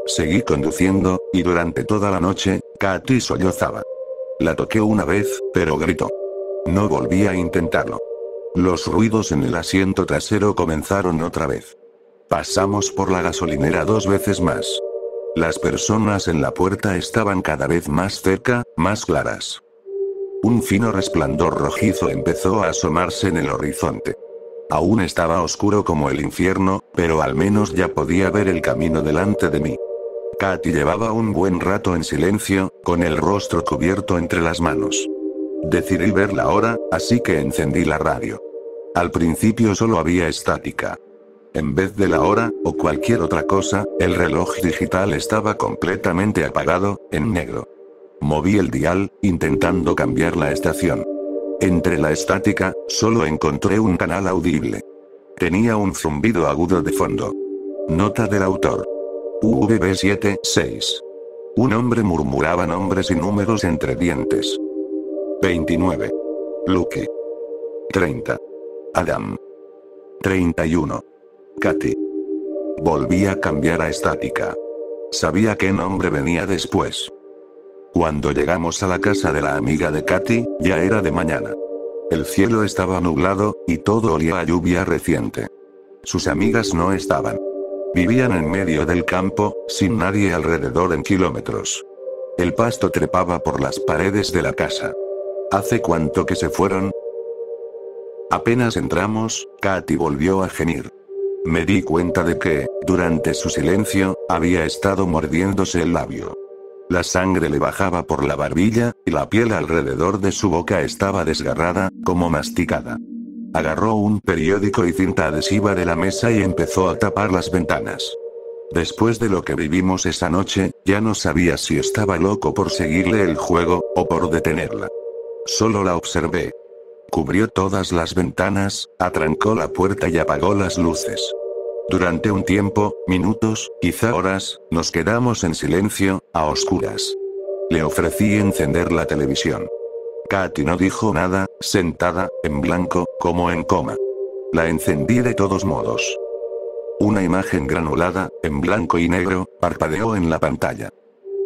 Seguí conduciendo, y durante toda la noche, Katy sollozaba. La toqué una vez, pero gritó. No volví a intentarlo. Los ruidos en el asiento trasero comenzaron otra vez. Pasamos por la gasolinera 2 veces más. Las personas en la puerta estaban cada vez más cerca, más claras. Un fino resplandor rojizo empezó a asomarse en el horizonte. Aún estaba oscuro como el infierno, pero al menos ya podía ver el camino delante de mí. Katy llevaba un buen rato en silencio, con el rostro cubierto entre las manos. Decidí ver la hora, así que encendí la radio. Al principio solo había estática. En vez de la hora, o cualquier otra cosa, el reloj digital estaba completamente apagado, en negro. Moví el dial, intentando cambiar la estación. Entre la estática, solo encontré un canal audible. Tenía un zumbido agudo de fondo. Nota del autor. UVB76. Un hombre murmuraba nombres y números entre dientes. 29. Luke. 30. Adam. 31. Katy. Volví a cambiar a estática. Sabía qué nombre venía después. Cuando llegamos a la casa de la amiga de Katy, ya era de mañana. El cielo estaba nublado, y todo olía a lluvia reciente. Sus amigas no estaban. Vivían en medio del campo, sin nadie alrededor en kilómetros. El pasto trepaba por las paredes de la casa. ¿Hace cuánto que se fueron? Apenas entramos, Katy volvió a gemir. Me di cuenta de que, durante su silencio, había estado mordiéndose el labio. La sangre le bajaba por la barbilla, y la piel alrededor de su boca estaba desgarrada, como masticada. Agarró un periódico y cinta adhesiva de la mesa y empezó a tapar las ventanas. Después de lo que vivimos esa noche, ya no sabía si estaba loco por seguirle el juego, o por detenerla. Solo la observé. Cubrió todas las ventanas, atrancó la puerta y apagó las luces. Durante un tiempo, minutos, quizá horas, nos quedamos en silencio, a oscuras. Le ofrecí encender la televisión. Katy no dijo nada, sentada, en blanco, como en coma. La encendí de todos modos. Una imagen granulada, en blanco y negro, parpadeó en la pantalla.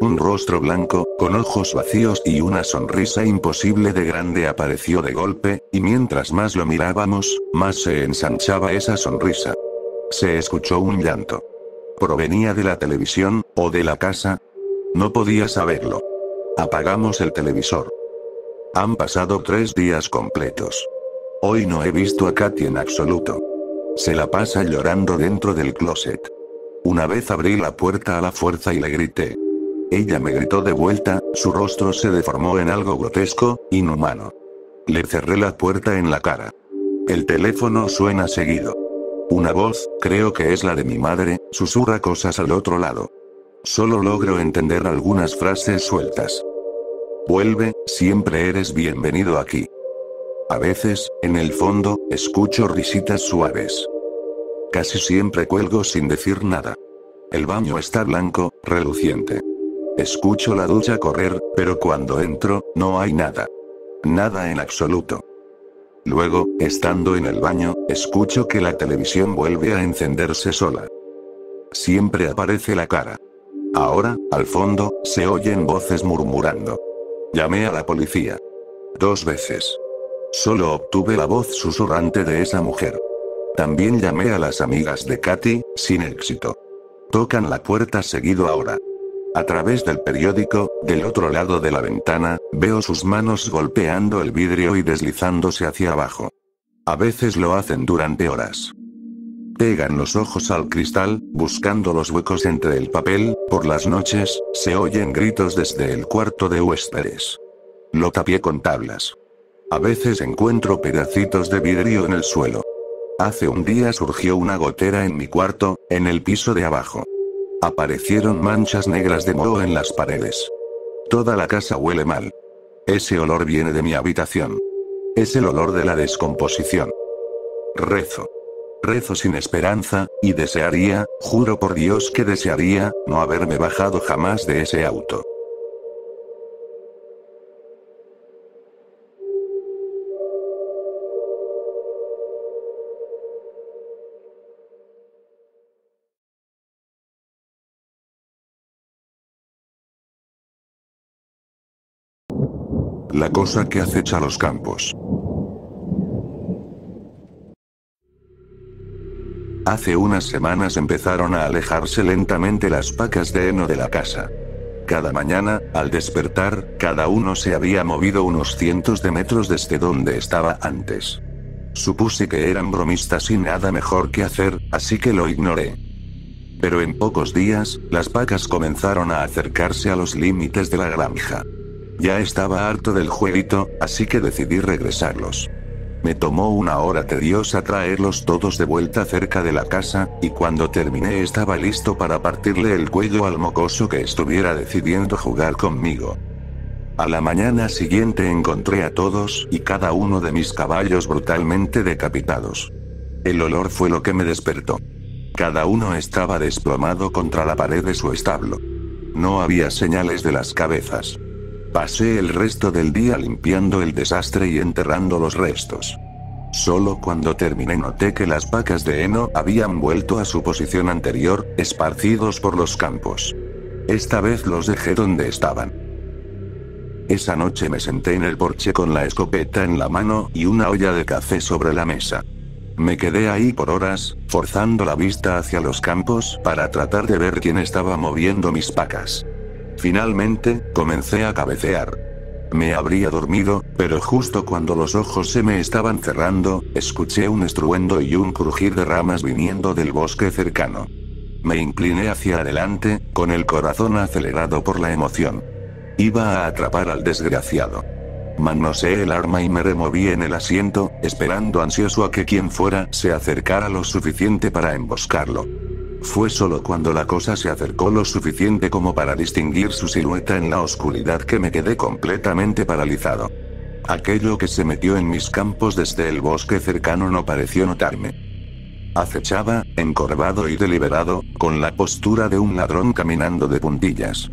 Un rostro blanco, con ojos vacíos y una sonrisa imposible de grande apareció de golpe, y mientras más lo mirábamos, más se ensanchaba esa sonrisa. Se escuchó un llanto. ¿Provenía de la televisión, o de la casa? No podía saberlo. Apagamos el televisor. Han pasado 3 días completos. Hoy no he visto a Katy en absoluto. Se la pasa llorando dentro del closet. Una vez abrí la puerta a la fuerza y le grité. Ella me gritó de vuelta, su rostro se deformó en algo grotesco, inhumano. Le cerré la puerta en la cara. El teléfono suena seguido. Una voz, creo que es la de mi madre, susurra cosas al otro lado. Solo logro entender algunas frases sueltas. Vuelve, siempre eres bienvenido aquí. A veces, en el fondo, escucho risitas suaves. Casi siempre cuelgo sin decir nada. El baño está blanco, reluciente. Escucho la ducha correr, pero cuando entro, no hay nada. Nada en absoluto. Luego, estando en el baño, escucho que la televisión vuelve a encenderse sola. Siempre aparece la cara. Ahora, al fondo, se oyen voces murmurando. Llamé a la policía. 2 veces. Solo obtuve la voz susurrante de esa mujer. También llamé a las amigas de Katy, sin éxito. Tocan la puerta seguido ahora. A través del periódico, del otro lado de la ventana, veo sus manos golpeando el vidrio y deslizándose hacia abajo. A veces lo hacen durante horas. Pegan los ojos al cristal, buscando los huecos entre el papel. Por las noches, se oyen gritos desde el cuarto de huéspedes. Lo tapé con tablas. A veces encuentro pedacitos de vidrio en el suelo. Hace un día surgió una gotera en mi cuarto, en el piso de abajo. Aparecieron manchas negras de moho en las paredes. Toda la casa huele mal. Ese olor viene de mi habitación. Es el olor de la descomposición. Rezo. Rezo sin esperanza, y desearía, juro por Dios que desearía, no haberme bajado jamás de ese auto. La cosa que acecha los campos. Hace unas semanas empezaron a alejarse lentamente las vacas de heno de la casa. Cada mañana, al despertar, cada uno se había movido unos cientos de metros desde donde estaba antes. Supuse que eran bromistas y nada mejor que hacer, así que lo ignoré. Pero en pocos días, las vacas comenzaron a acercarse a los límites de la granja. Ya estaba harto del jueguito, así que decidí regresarlos. Me tomó una hora tediosa traerlos todos de vuelta cerca de la casa, y cuando terminé estaba listo para partirle el cuello al mocoso que estuviera decidiendo jugar conmigo. A la mañana siguiente encontré a todos y cada uno de mis caballos brutalmente decapitados. El olor fue lo que me despertó. Cada uno estaba desplomado contra la pared de su establo. No había señales de las cabezas. Pasé el resto del día limpiando el desastre y enterrando los restos. Solo cuando terminé noté que las vacas de heno habían vuelto a su posición anterior, esparcidos por los campos. Esta vez los dejé donde estaban. Esa noche me senté en el porche con la escopeta en la mano y una olla de café sobre la mesa. Me quedé ahí por horas, forzando la vista hacia los campos para tratar de ver quién estaba moviendo mis vacas. Finalmente, comencé a cabecear. Me habría dormido, pero justo cuando los ojos se me estaban cerrando, escuché un estruendo y un crujir de ramas viniendo del bosque cercano. Me incliné hacia adelante, con el corazón acelerado por la emoción. Iba a atrapar al desgraciado. Manoseé el arma y me removí en el asiento, esperando ansioso a que quien fuera se acercara lo suficiente para emboscarlo. Fue solo cuando la cosa se acercó lo suficiente como para distinguir su silueta en la oscuridad que me quedé completamente paralizado. Aquello que se metió en mis campos desde el bosque cercano no pareció notarme. Acechaba, encorvado y deliberado, con la postura de un ladrón caminando de puntillas.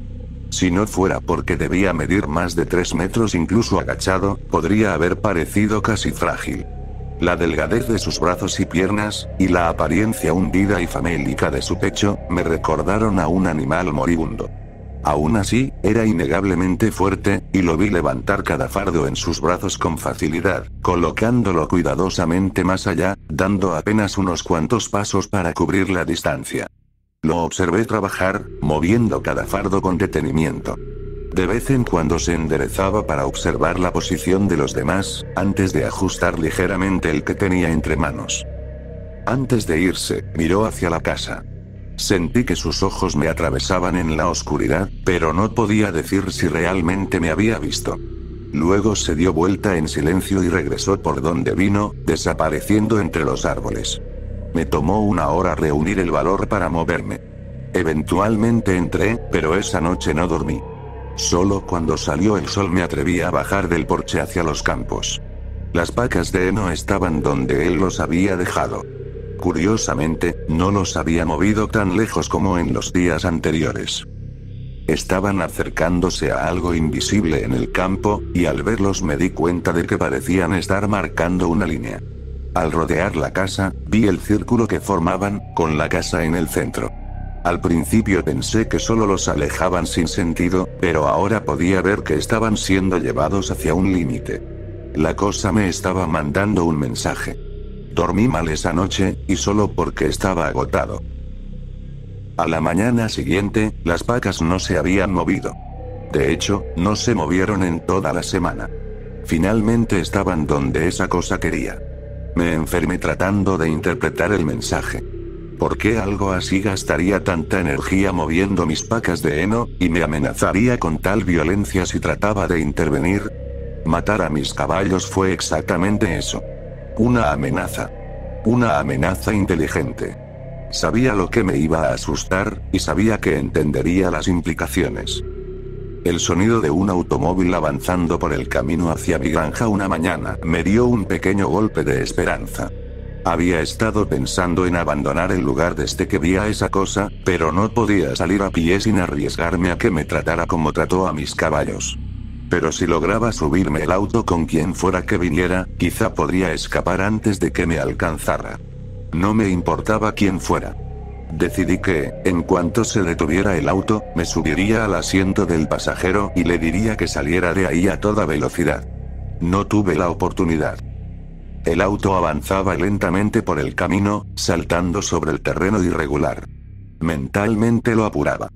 Si no fuera porque debía medir más de 3 metros incluso agachado, podría haber parecido casi frágil. La delgadez de sus brazos y piernas, y la apariencia hundida y famélica de su pecho, me recordaron a un animal moribundo. Aún así, era innegablemente fuerte, y lo vi levantar cada fardo en sus brazos con facilidad, colocándolo cuidadosamente más allá, dando apenas unos cuantos pasos para cubrir la distancia. Lo observé trabajar, moviendo cada fardo con detenimiento. De vez en cuando se enderezaba para observar la posición de los demás, antes de ajustar ligeramente el que tenía entre manos. Antes de irse, miró hacia la casa. Sentí que sus ojos me atravesaban en la oscuridad, pero no podía decir si realmente me había visto. Luego se dio vuelta en silencio y regresó por donde vino, desapareciendo entre los árboles. Me tomó una hora reunir el valor para moverme. Eventualmente entré, pero esa noche no dormí. Solo cuando salió el sol me atreví a bajar del porche hacia los campos. Las vacas de heno estaban donde él los había dejado. Curiosamente, no los había movido tan lejos como en los días anteriores. Estaban acercándose a algo invisible en el campo, y al verlos me di cuenta de que parecían estar marcando una línea. Al rodear la casa, vi el círculo que formaban, con la casa en el centro. Al principio pensé que solo los alejaban sin sentido, pero ahora podía ver que estaban siendo llevados hacia un límite. La cosa me estaba mandando un mensaje. Dormí mal esa noche, y solo porque estaba agotado. A la mañana siguiente, las vacas no se habían movido. De hecho, no se movieron en toda la semana. Finalmente estaban donde esa cosa quería. Me enfermé tratando de interpretar el mensaje. ¿Por qué algo así gastaría tanta energía moviendo mis vacas de heno, y me amenazaría con tal violencia si trataba de intervenir? Matar a mis caballos fue exactamente eso. Una amenaza. Una amenaza inteligente. Sabía lo que me iba a asustar, y sabía que entendería las implicaciones. El sonido de un automóvil avanzando por el camino hacia mi granja una mañana me dio un pequeño golpe de esperanza. Había estado pensando en abandonar el lugar desde que vi a esa cosa, pero no podía salir a pie sin arriesgarme a que me tratara como trató a mis caballos. Pero si lograba subirme el auto con quien fuera que viniera, quizá podría escapar antes de que me alcanzara. No me importaba quién fuera. Decidí que, en cuanto se detuviera el auto, me subiría al asiento del pasajero y le diría que saliera de ahí a toda velocidad. No tuve la oportunidad. El auto avanzaba lentamente por el camino, saltando sobre el terreno irregular. Mentalmente lo apuraba.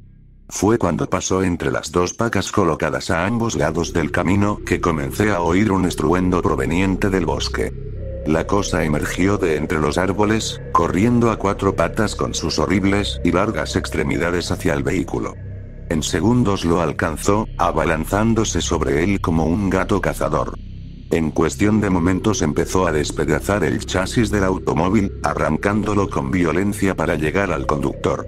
Fue cuando pasó entre las dos pacas colocadas a ambos lados del camino que comencé a oír un estruendo proveniente del bosque. La cosa emergió de entre los árboles, corriendo a cuatro patas con sus horribles y largas extremidades hacia el vehículo. En segundos lo alcanzó, abalanzándose sobre él como un gato cazador. En cuestión de momentos empezó a despedazar el chasis del automóvil, arrancándolo con violencia para llegar al conductor.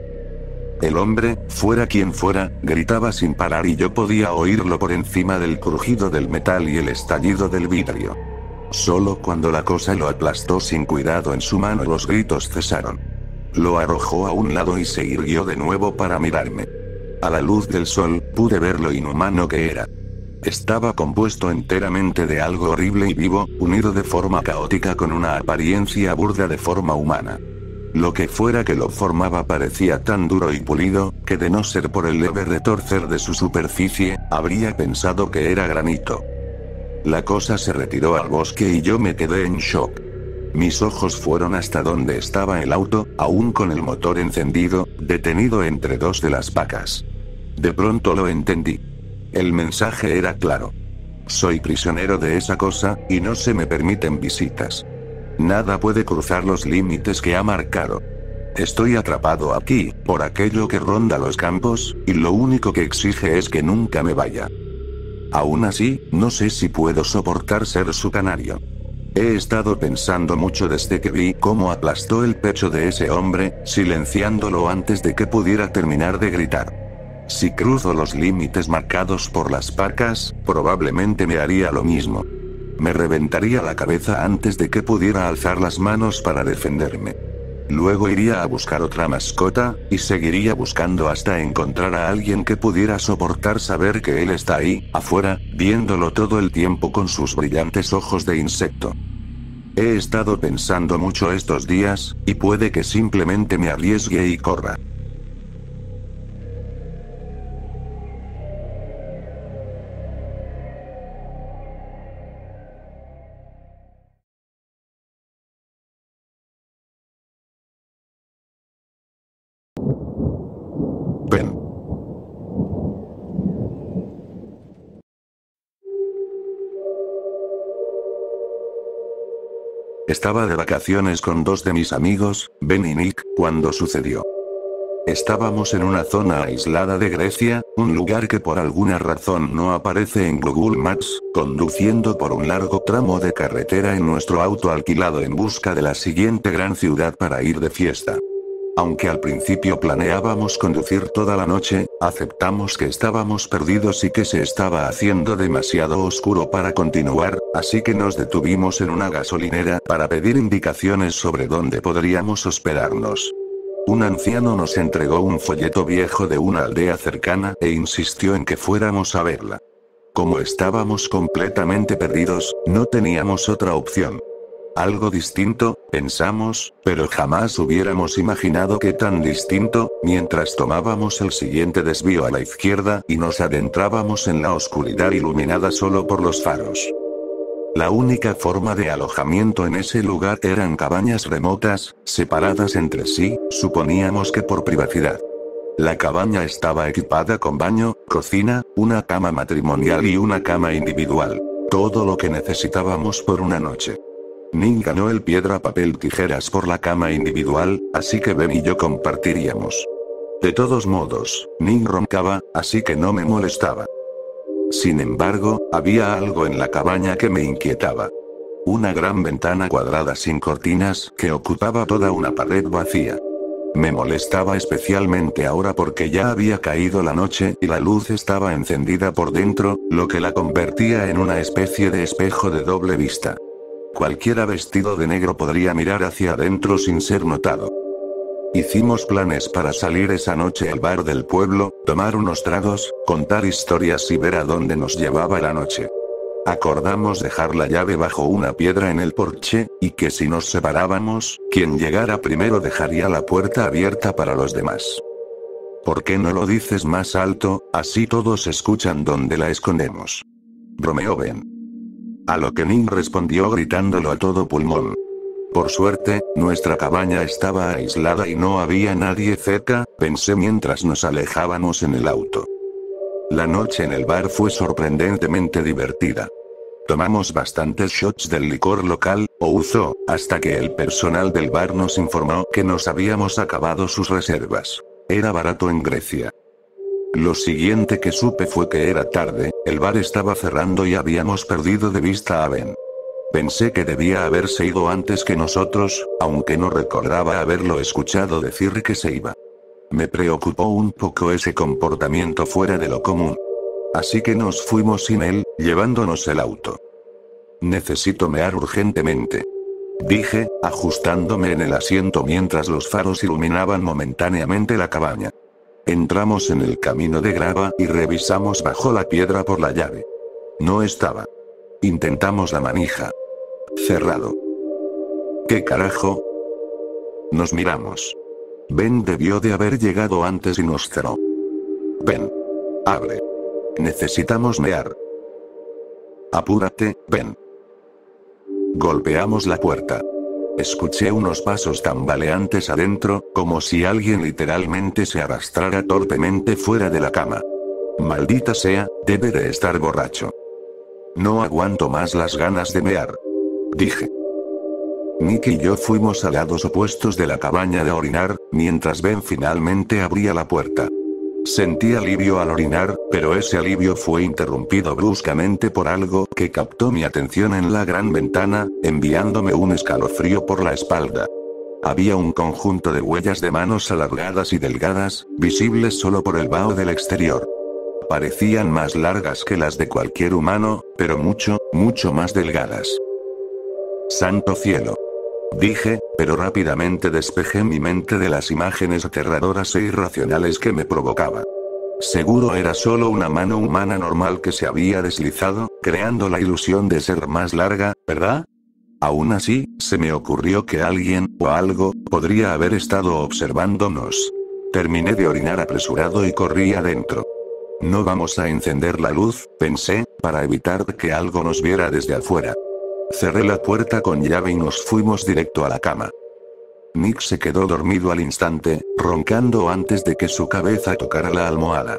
El hombre, fuera quien fuera, gritaba sin parar y yo podía oírlo por encima del crujido del metal y el estallido del vidrio. Solo cuando la cosa lo aplastó sin cuidado en su mano los gritos cesaron. Lo arrojó a un lado y se irguió de nuevo para mirarme. A la luz del sol, pude ver lo inhumano que era. Estaba compuesto enteramente de algo horrible y vivo, unido de forma caótica con una apariencia burda de forma humana. Lo que fuera que lo formaba parecía tan duro y pulido, que de no ser por el leve retorcer de su superficie, habría pensado que era granito. La cosa se retiró al bosque y yo me quedé en shock. Mis ojos fueron hasta donde estaba el auto, aún con el motor encendido, detenido entre dos de las pacas. De pronto lo entendí. El mensaje era claro. Soy prisionero de esa cosa, y no se me permiten visitas. Nada puede cruzar los límites que ha marcado. Estoy atrapado aquí, por aquello que ronda los campos, y lo único que exige es que nunca me vaya. Aún así, no sé si puedo soportar ser su canario. He estado pensando mucho desde que vi cómo aplastó el pecho de ese hombre, silenciándolo antes de que pudiera terminar de gritar. Si cruzo los límites marcados por las pacas, probablemente me haría lo mismo. Me reventaría la cabeza antes de que pudiera alzar las manos para defenderme. Luego iría a buscar otra mascota, y seguiría buscando hasta encontrar a alguien que pudiera soportar saber que él está ahí, afuera, viéndolo todo el tiempo con sus brillantes ojos de insecto. He estado pensando mucho estos días, y puede que simplemente me arriesgue y corra. Ven. Estaba de vacaciones con dos de mis amigos, Ben y Nick, cuando sucedió. Estábamos en una zona aislada de Grecia, un lugar que por alguna razón no aparece en Google Maps, conduciendo por un largo tramo de carretera en nuestro auto alquilado en busca de la siguiente gran ciudad para ir de fiesta. Aunque al principio planeábamos conducir toda la noche, aceptamos que estábamos perdidos y que se estaba haciendo demasiado oscuro para continuar, así que nos detuvimos en una gasolinera para pedir indicaciones sobre dónde podríamos hospedarnos. Un anciano nos entregó un folleto viejo de una aldea cercana e insistió en que fuéramos a verla. Como estábamos completamente perdidos, no teníamos otra opción. Algo distinto, pensamos, pero jamás hubiéramos imaginado que tan distinto, mientras tomábamos el siguiente desvío a la izquierda y nos adentrábamos en la oscuridad iluminada solo por los faros. La única forma de alojamiento en ese lugar eran cabañas remotas, separadas entre sí, suponíamos que por privacidad. La cabaña estaba equipada con baño, cocina, una cama matrimonial y una cama individual. Todo lo que necesitábamos por una noche. Ning ganó el piedra papel tijeras por la cama individual, así que Ben y yo compartiríamos. De todos modos, Ning roncaba, así que no me molestaba. Sin embargo, había algo en la cabaña que me inquietaba. Una gran ventana cuadrada sin cortinas que ocupaba toda una pared vacía. Me molestaba especialmente ahora porque ya había caído la noche y la luz estaba encendida por dentro, lo que la convertía en una especie de espejo de doble vista. Cualquiera vestido de negro podría mirar hacia adentro sin ser notado. Hicimos planes para salir esa noche al bar del pueblo, tomar unos tragos, contar historias y ver a dónde nos llevaba la noche. Acordamos dejar la llave bajo una piedra en el porche, y que si nos separábamos, quien llegara primero dejaría la puerta abierta para los demás. ¿Por qué no lo dices más alto, así todos escuchan dónde la escondemos? Bromeó Ben. A lo que Ning respondió gritándolo a todo pulmón. Por suerte, nuestra cabaña estaba aislada y no había nadie cerca, pensé mientras nos alejábamos en el auto. La noche en el bar fue sorprendentemente divertida. Tomamos bastantes shots del licor local, ouzo, hasta que el personal del bar nos informó que nos habíamos acabado sus reservas. Era barato en Grecia. Lo siguiente que supe fue que era tarde, el bar estaba cerrando y habíamos perdido de vista a Ben. Pensé que debía haberse ido antes que nosotros, aunque no recordaba haberlo escuchado decir que se iba. Me preocupó un poco ese comportamiento fuera de lo común. Así que nos fuimos sin él, llevándonos el auto. Necesito mear urgentemente, dije, ajustándome en el asiento mientras los faros iluminaban momentáneamente la cabaña. Entramos en el camino de grava y revisamos bajo la piedra por la llave. No estaba. Intentamos la manija. Cerrado. ¿Qué carajo? Nos miramos. Ben debió de haber llegado antes y nos cerró. Ben. Abre. Necesitamos mear. Apúrate, Ben. Golpeamos la puerta. Escuché unos pasos tambaleantes adentro, como si alguien literalmente se arrastrara torpemente fuera de la cama. Maldita sea, debe de estar borracho. No aguanto más las ganas de mear, dije. Nick y yo fuimos a lados opuestos de la cabaña de orinar, mientras Ben finalmente abría la puerta. Sentí alivio al orinar, pero ese alivio fue interrumpido bruscamente por algo que captó mi atención en la gran ventana, enviándome un escalofrío por la espalda. Había un conjunto de huellas de manos alargadas y delgadas, visibles solo por el vaho del exterior. Parecían más largas que las de cualquier humano, pero mucho, mucho más delgadas. ¡Santo cielo!, dije, pero rápidamente despejé mi mente de las imágenes aterradoras e irracionales que me provocaba. Seguro era solo una mano humana normal que se había deslizado, creando la ilusión de ser más larga, ¿verdad? Aún así, se me ocurrió que alguien, o algo, podría haber estado observándonos. Terminé de orinar apresurado y corrí adentro. No vamos a encender la luz, pensé, para evitar que algo nos viera desde afuera. Cerré la puerta con llave y nos fuimos directo a la cama. Nick se quedó dormido al instante, roncando antes de que su cabeza tocara la almohada.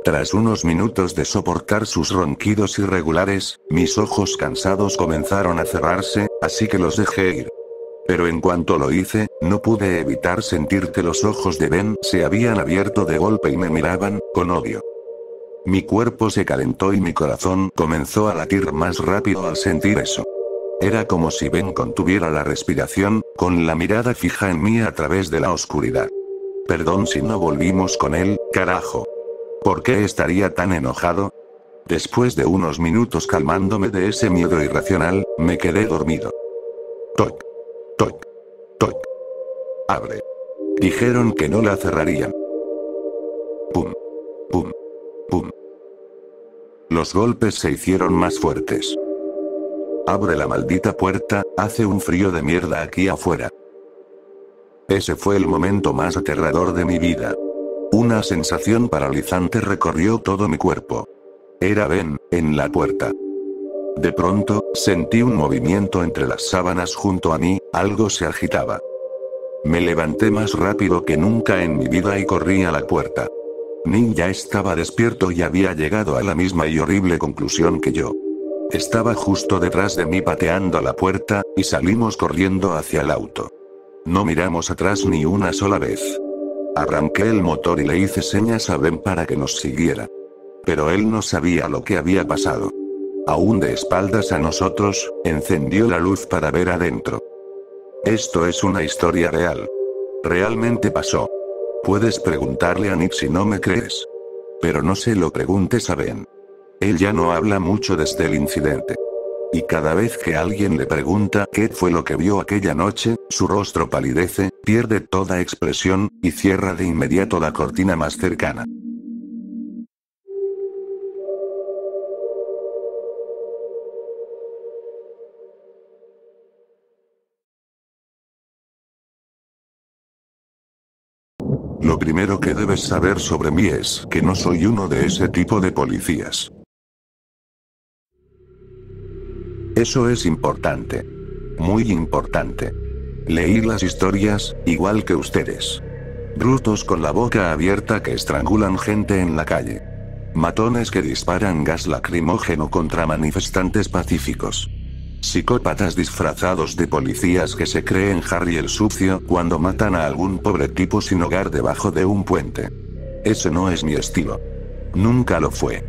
Tras unos minutos de soportar sus ronquidos irregulares, mis ojos cansados comenzaron a cerrarse, así que los dejé ir. Pero en cuanto lo hice, no pude evitar sentir que los ojos de Ben se habían abierto de golpe y me miraban, con odio. Mi cuerpo se calentó y mi corazón comenzó a latir más rápido al sentir eso. Era como si Ben contuviera la respiración, con la mirada fija en mí a través de la oscuridad. Perdón si no volvimos con él, carajo. ¿Por qué estaría tan enojado? Después de unos minutos calmándome de ese miedo irracional, me quedé dormido. Toc. Toc. Toc. Abre. Dijeron que no la cerrarían. Pum. Pum. Pum. Los golpes se hicieron más fuertes. Abre la maldita puerta, hace un frío de mierda aquí afuera. Ese fue el momento más aterrador de mi vida. Una sensación paralizante recorrió todo mi cuerpo. Era Ben, en la puerta. De pronto, sentí un movimiento entre las sábanas junto a mí, algo se agitaba. Me levanté más rápido que nunca en mi vida y corrí a la puerta. Nick ya estaba despierto y había llegado a la misma y horrible conclusión que yo. Estaba justo detrás de mí pateando la puerta, y salimos corriendo hacia el auto. No miramos atrás ni una sola vez. Arranqué el motor y le hice señas a Ben para que nos siguiera. Pero él no sabía lo que había pasado. Aún de espaldas a nosotros, encendió la luz para ver adentro. Esto es una historia real. Realmente pasó. Puedes preguntarle a Nick si no me crees. Pero no se lo preguntes a Ben. Él ya no habla mucho desde el incidente. Y cada vez que alguien le pregunta qué fue lo que vio aquella noche, su rostro palidece, pierde toda expresión, y cierra de inmediato la cortina más cercana. Lo primero que debes saber sobre mí es que no soy uno de ese tipo de policías. Eso es importante. Muy importante. Leí las historias, igual que ustedes. Brutos con la boca abierta que estrangulan gente en la calle. Matones que disparan gas lacrimógeno contra manifestantes pacíficos. Psicópatas disfrazados de policías que se creen Harry el sucio cuando matan a algún pobre tipo sin hogar debajo de un puente. Ese no es mi estilo. Nunca lo fue.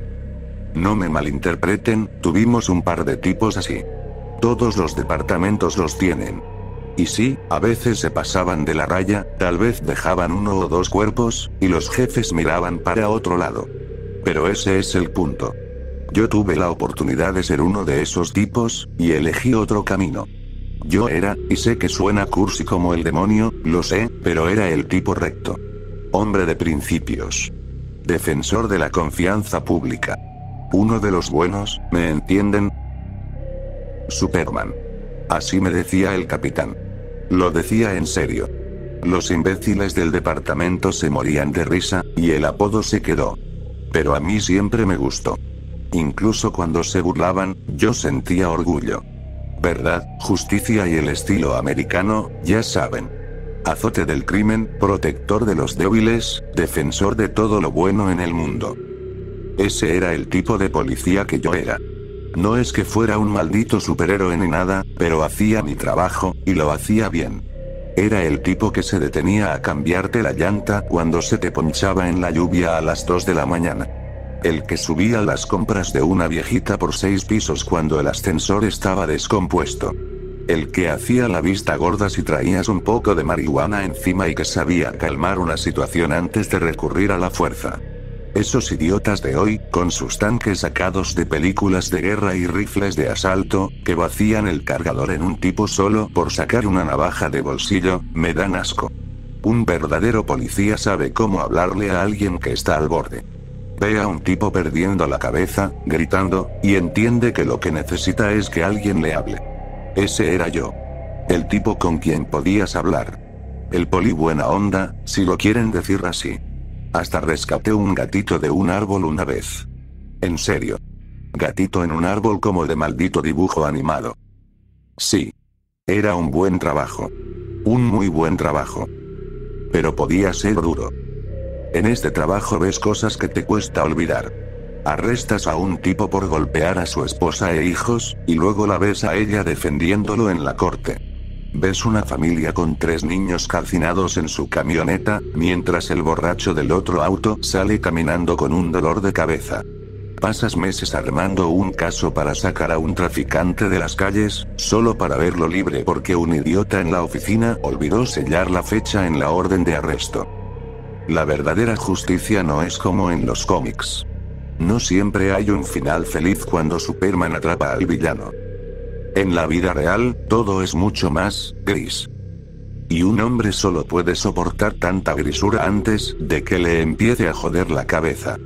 No me malinterpreten, tuvimos un par de tipos así. Todos los departamentos los tienen. Y sí, a veces se pasaban de la raya, tal vez dejaban 1 o 2 cuerpos, y los jefes miraban para otro lado. Pero ese es el punto. Yo tuve la oportunidad de ser uno de esos tipos, y elegí otro camino. Yo era, y sé que suena cursi como el demonio, lo sé, pero era el tipo recto. Hombre de principios. Defensor de la confianza pública. Uno de los buenos, ¿me entienden? Superman. Así me decía el capitán. Lo decía en serio. Los imbéciles del departamento se morían de risa, y el apodo se quedó. Pero a mí siempre me gustó. Incluso cuando se burlaban, yo sentía orgullo. Verdad, justicia y el estilo americano, ya saben. Azote del crimen, protector de los débiles, defensor de todo lo bueno en el mundo. Ese era el tipo de policía que yo era. No es que fuera un maldito superhéroe ni nada, pero hacía mi trabajo, y lo hacía bien. Era el tipo que se detenía a cambiarte la llanta cuando se te ponchaba en la lluvia a las 2 de la mañana. El que subía las compras de una viejita por 6 pisos cuando el ascensor estaba descompuesto. El que hacía la vista gorda si traías un poco de marihuana encima y que sabía calmar una situación antes de recurrir a la fuerza. Esos idiotas de hoy, con sus tanques sacados de películas de guerra y rifles de asalto, que vacían el cargador en un tipo solo por sacar una navaja de bolsillo, me dan asco. Un verdadero policía sabe cómo hablarle a alguien que está al borde. Ve a un tipo perdiendo la cabeza, gritando, y entiende que lo que necesita es que alguien le hable. Ese era yo. El tipo con quien podías hablar. El poli buena onda, si lo quieren decir así. Hasta rescaté un gatito de un árbol una vez. En serio. Gatito en un árbol como de maldito dibujo animado. Sí. Era un buen trabajo. Un muy buen trabajo. Pero podía ser duro. En este trabajo ves cosas que te cuesta olvidar. Arrestas a un tipo por golpear a su esposa e hijos, y luego la ves a ella defendiéndolo en la corte. Ves una familia con 3 niños calcinados en su camioneta, mientras el borracho del otro auto sale caminando con un dolor de cabeza. Pasas meses armando un caso para sacar a un traficante de las calles, solo para verlo libre porque un idiota en la oficina olvidó sellar la fecha en la orden de arresto. La verdadera justicia no es como en los cómics. No siempre hay un final feliz cuando Superman atrapa al villano. En la vida real, todo es mucho más gris. Y un hombre solo puede soportar tanta grisura antes de que le empiece a joder la cabeza.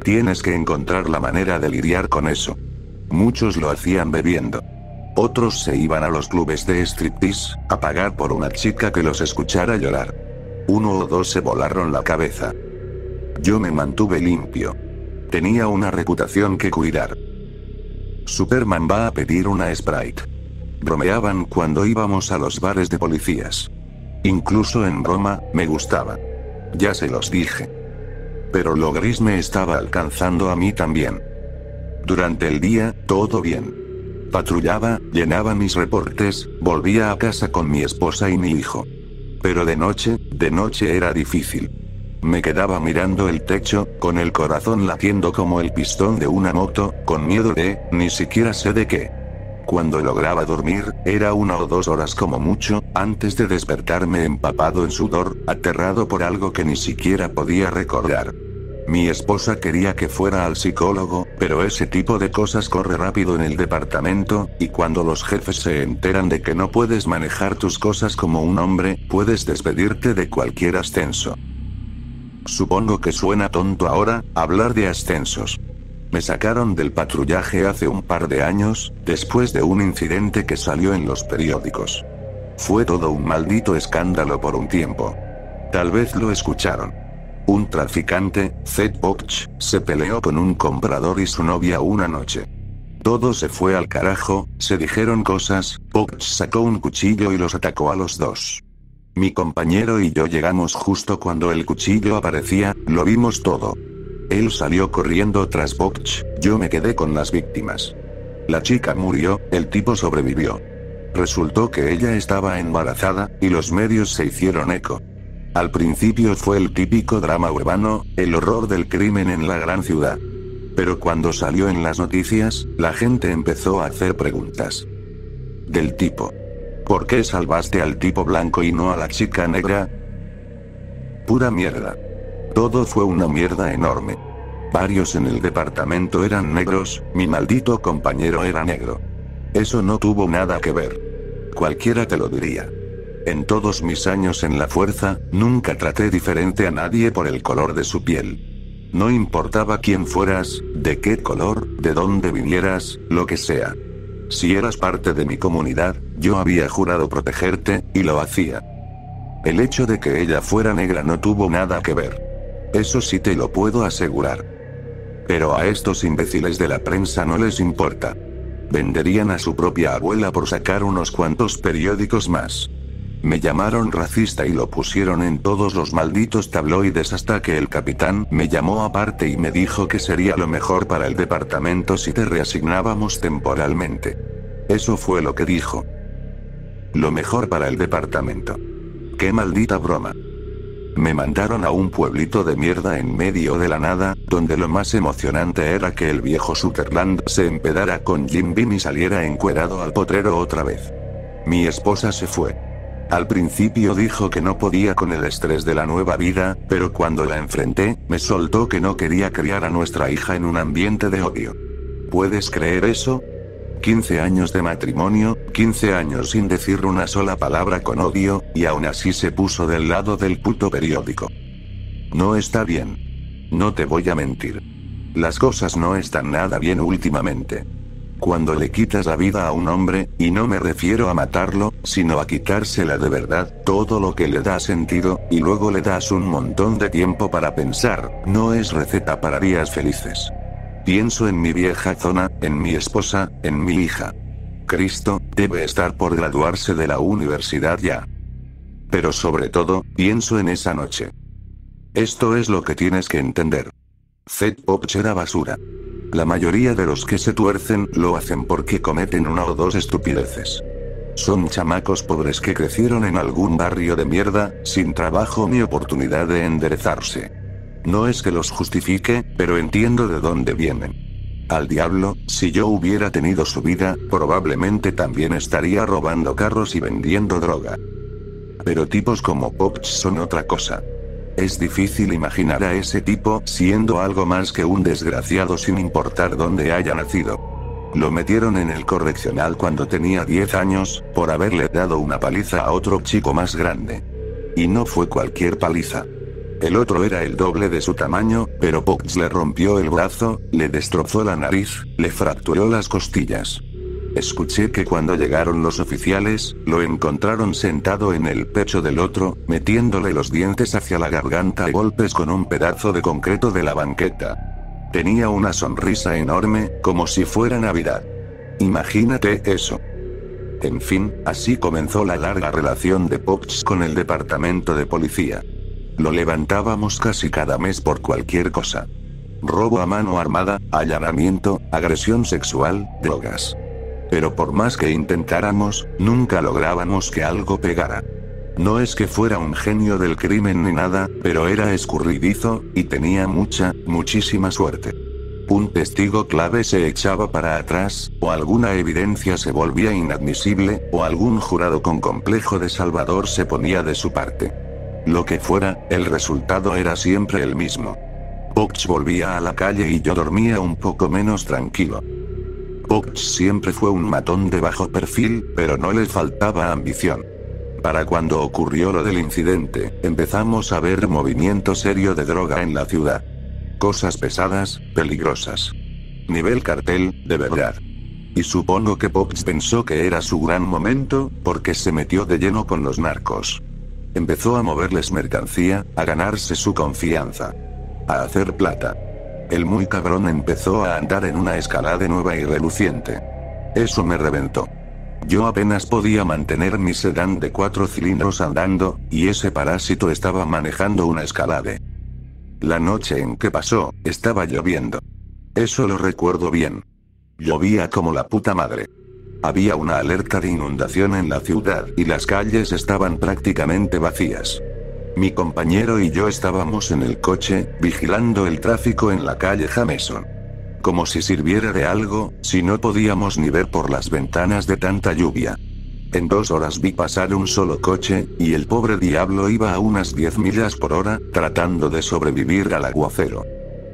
Tienes que encontrar la manera de lidiar con eso. Muchos lo hacían bebiendo. Otros se iban a los clubes de striptease, a pagar por una chica que los escuchara llorar. 1 o 2 se volaron la cabeza. Yo me mantuve limpio. Tenía una reputación que cuidar. Superman va a pedir una Sprite. Bromeaban cuando íbamos a los bares de policías. Incluso en broma, me gustaba. Ya se los dije. Pero lo gris me estaba alcanzando a mí también. Durante el día, todo bien. Patrullaba, llenaba mis reportes, volvía a casa con mi esposa y mi hijo. Pero de noche era difícil. Me quedaba mirando el techo, con el corazón latiendo como el pistón de una moto, con miedo de, ni siquiera sé de qué. Cuando lograba dormir, era 1 o 2 horas como mucho, antes de despertarme empapado en sudor, aterrado por algo que ni siquiera podía recordar. Mi esposa quería que fuera al psicólogo, pero ese tipo de cosas corre rápido en el departamento, y cuando los jefes se enteran de que no puedes manejar tus cosas como un hombre, puedes despedirte de cualquier ascenso. Supongo que suena tonto ahora, hablar de ascensos. Me sacaron del patrullaje hace un par de años, después de un incidente que salió en los periódicos. Fue todo un maldito escándalo por un tiempo. Tal vez lo escucharon. Un traficante, Zed Boch, se peleó con un comprador y su novia una noche. Todo se fue al carajo, se dijeron cosas, Poch sacó un cuchillo y los atacó a los dos. Mi compañero y yo llegamos justo cuando el cuchillo aparecía, lo vimos todo. Él salió corriendo tras Poch, yo me quedé con las víctimas. La chica murió, el tipo sobrevivió. Resultó que ella estaba embarazada, y los medios se hicieron eco. Al principio fue el típico drama urbano, el horror del crimen en la gran ciudad. Pero cuando salió en las noticias, la gente empezó a hacer preguntas. Del tipo: ¿por qué salvaste al tipo blanco y no a la chica negra? Pura mierda. Todo fue una mierda enorme. Varios en el departamento eran negros, mi maldito compañero era negro. Eso no tuvo nada que ver. Cualquiera te lo diría. En todos mis años en la fuerza, nunca traté diferente a nadie por el color de su piel. No importaba quién fueras, de qué color, de dónde vinieras, lo que sea. Si eras parte de mi comunidad, yo había jurado protegerte, y lo hacía. El hecho de que ella fuera negra no tuvo nada que ver. Eso sí te lo puedo asegurar. Pero a estos imbéciles de la prensa no les importa. Venderían a su propia abuela por sacar unos cuantos periódicos más. Me llamaron racista y lo pusieron en todos los malditos tabloides hasta que el capitán me llamó aparte y me dijo que sería lo mejor para el departamento si te reasignábamos temporalmente. Eso fue lo que dijo. Lo mejor para el departamento. ¡Qué maldita broma! Me mandaron a un pueblito de mierda en medio de la nada, donde lo más emocionante era que el viejo Sutherland se empedara con Jim Beam y saliera encuerado al potrero otra vez. Mi esposa se fue. Al principio dijo que no podía con el estrés de la nueva vida, pero cuando la enfrenté, me soltó que no quería criar a nuestra hija en un ambiente de odio. ¿Puedes creer eso? 15 años de matrimonio, 15 años sin decir una sola palabra con odio, y aún así se puso del lado del puto periódico. No está bien. No te voy a mentir. Las cosas no están nada bien últimamente. Cuando le quitas la vida a un hombre, y no me refiero a matarlo, sino a quitársela de verdad, todo lo que le da sentido, y luego le das un montón de tiempo para pensar, no es receta para días felices. Pienso en mi vieja zona, en mi esposa, en mi hija. Cristo, debe estar por graduarse de la universidad ya. Pero sobre todo, pienso en esa noche. Esto es lo que tienes que entender. Z-Poch era basura. La mayoría de los que se tuercen lo hacen porque cometen una o dos estupideces. Son chamacos pobres que crecieron en algún barrio de mierda, sin trabajo ni oportunidad de enderezarse. No es que los justifique, pero entiendo de dónde vienen. Al diablo, si yo hubiera tenido su vida, probablemente también estaría robando carros y vendiendo droga. Pero tipos como Poch son otra cosa. Es difícil imaginar a ese tipo siendo algo más que un desgraciado sin importar dónde haya nacido. Lo metieron en el correccional cuando tenía 10 años, por haberle dado una paliza a otro chico más grande. Y no fue cualquier paliza. El otro era el doble de su tamaño, pero Poch le rompió el brazo, le destrozó la nariz, le fracturó las costillas. Escuché que cuando llegaron los oficiales, lo encontraron sentado en el pecho del otro, metiéndole los dientes hacia la garganta a golpes con un pedazo de concreto de la banqueta. Tenía una sonrisa enorme, como si fuera Navidad. Imagínate eso. En fin, así comenzó la larga relación de Poch con el departamento de policía. Lo levantábamos casi cada mes por cualquier cosa. Robo a mano armada, allanamiento, agresión sexual, drogas. Pero por más que intentáramos, nunca lográbamos que algo pegara. No es que fuera un genio del crimen ni nada, pero era escurridizo, y tenía muchísima suerte. Un testigo clave se echaba para atrás, o alguna evidencia se volvía inadmisible, o algún jurado con complejo de Salvador se ponía de su parte. Lo que fuera, el resultado era siempre el mismo. Poch volvía a la calle y yo dormía un poco menos tranquilo. Poch siempre fue un matón de bajo perfil, pero no le faltaba ambición. Para cuando ocurrió lo del incidente, empezamos a ver movimiento serio de droga en la ciudad. Cosas pesadas, peligrosas. Nivel cartel, de verdad. Y supongo que Poch pensó que era su gran momento, porque se metió de lleno con los narcos. Empezó a moverles mercancía, a ganarse su confianza. A hacer plata. El muy cabrón empezó a andar en una escalada nueva y reluciente. Eso me reventó. Yo apenas podía mantener mi sedán de 4 cilindros andando, y ese parásito estaba manejando una escalade. La noche en que pasó, estaba lloviendo. Eso lo recuerdo bien. Llovía como la puta madre. Había una alerta de inundación en la ciudad y las calles estaban prácticamente vacías. Mi compañero y yo estábamos en el coche, vigilando el tráfico en la calle Jameson. Como si sirviera de algo, si no podíamos ni ver por las ventanas de tanta lluvia. En 2 horas vi pasar un solo coche, y el pobre diablo iba a unas 10 millas por hora, tratando de sobrevivir al aguacero.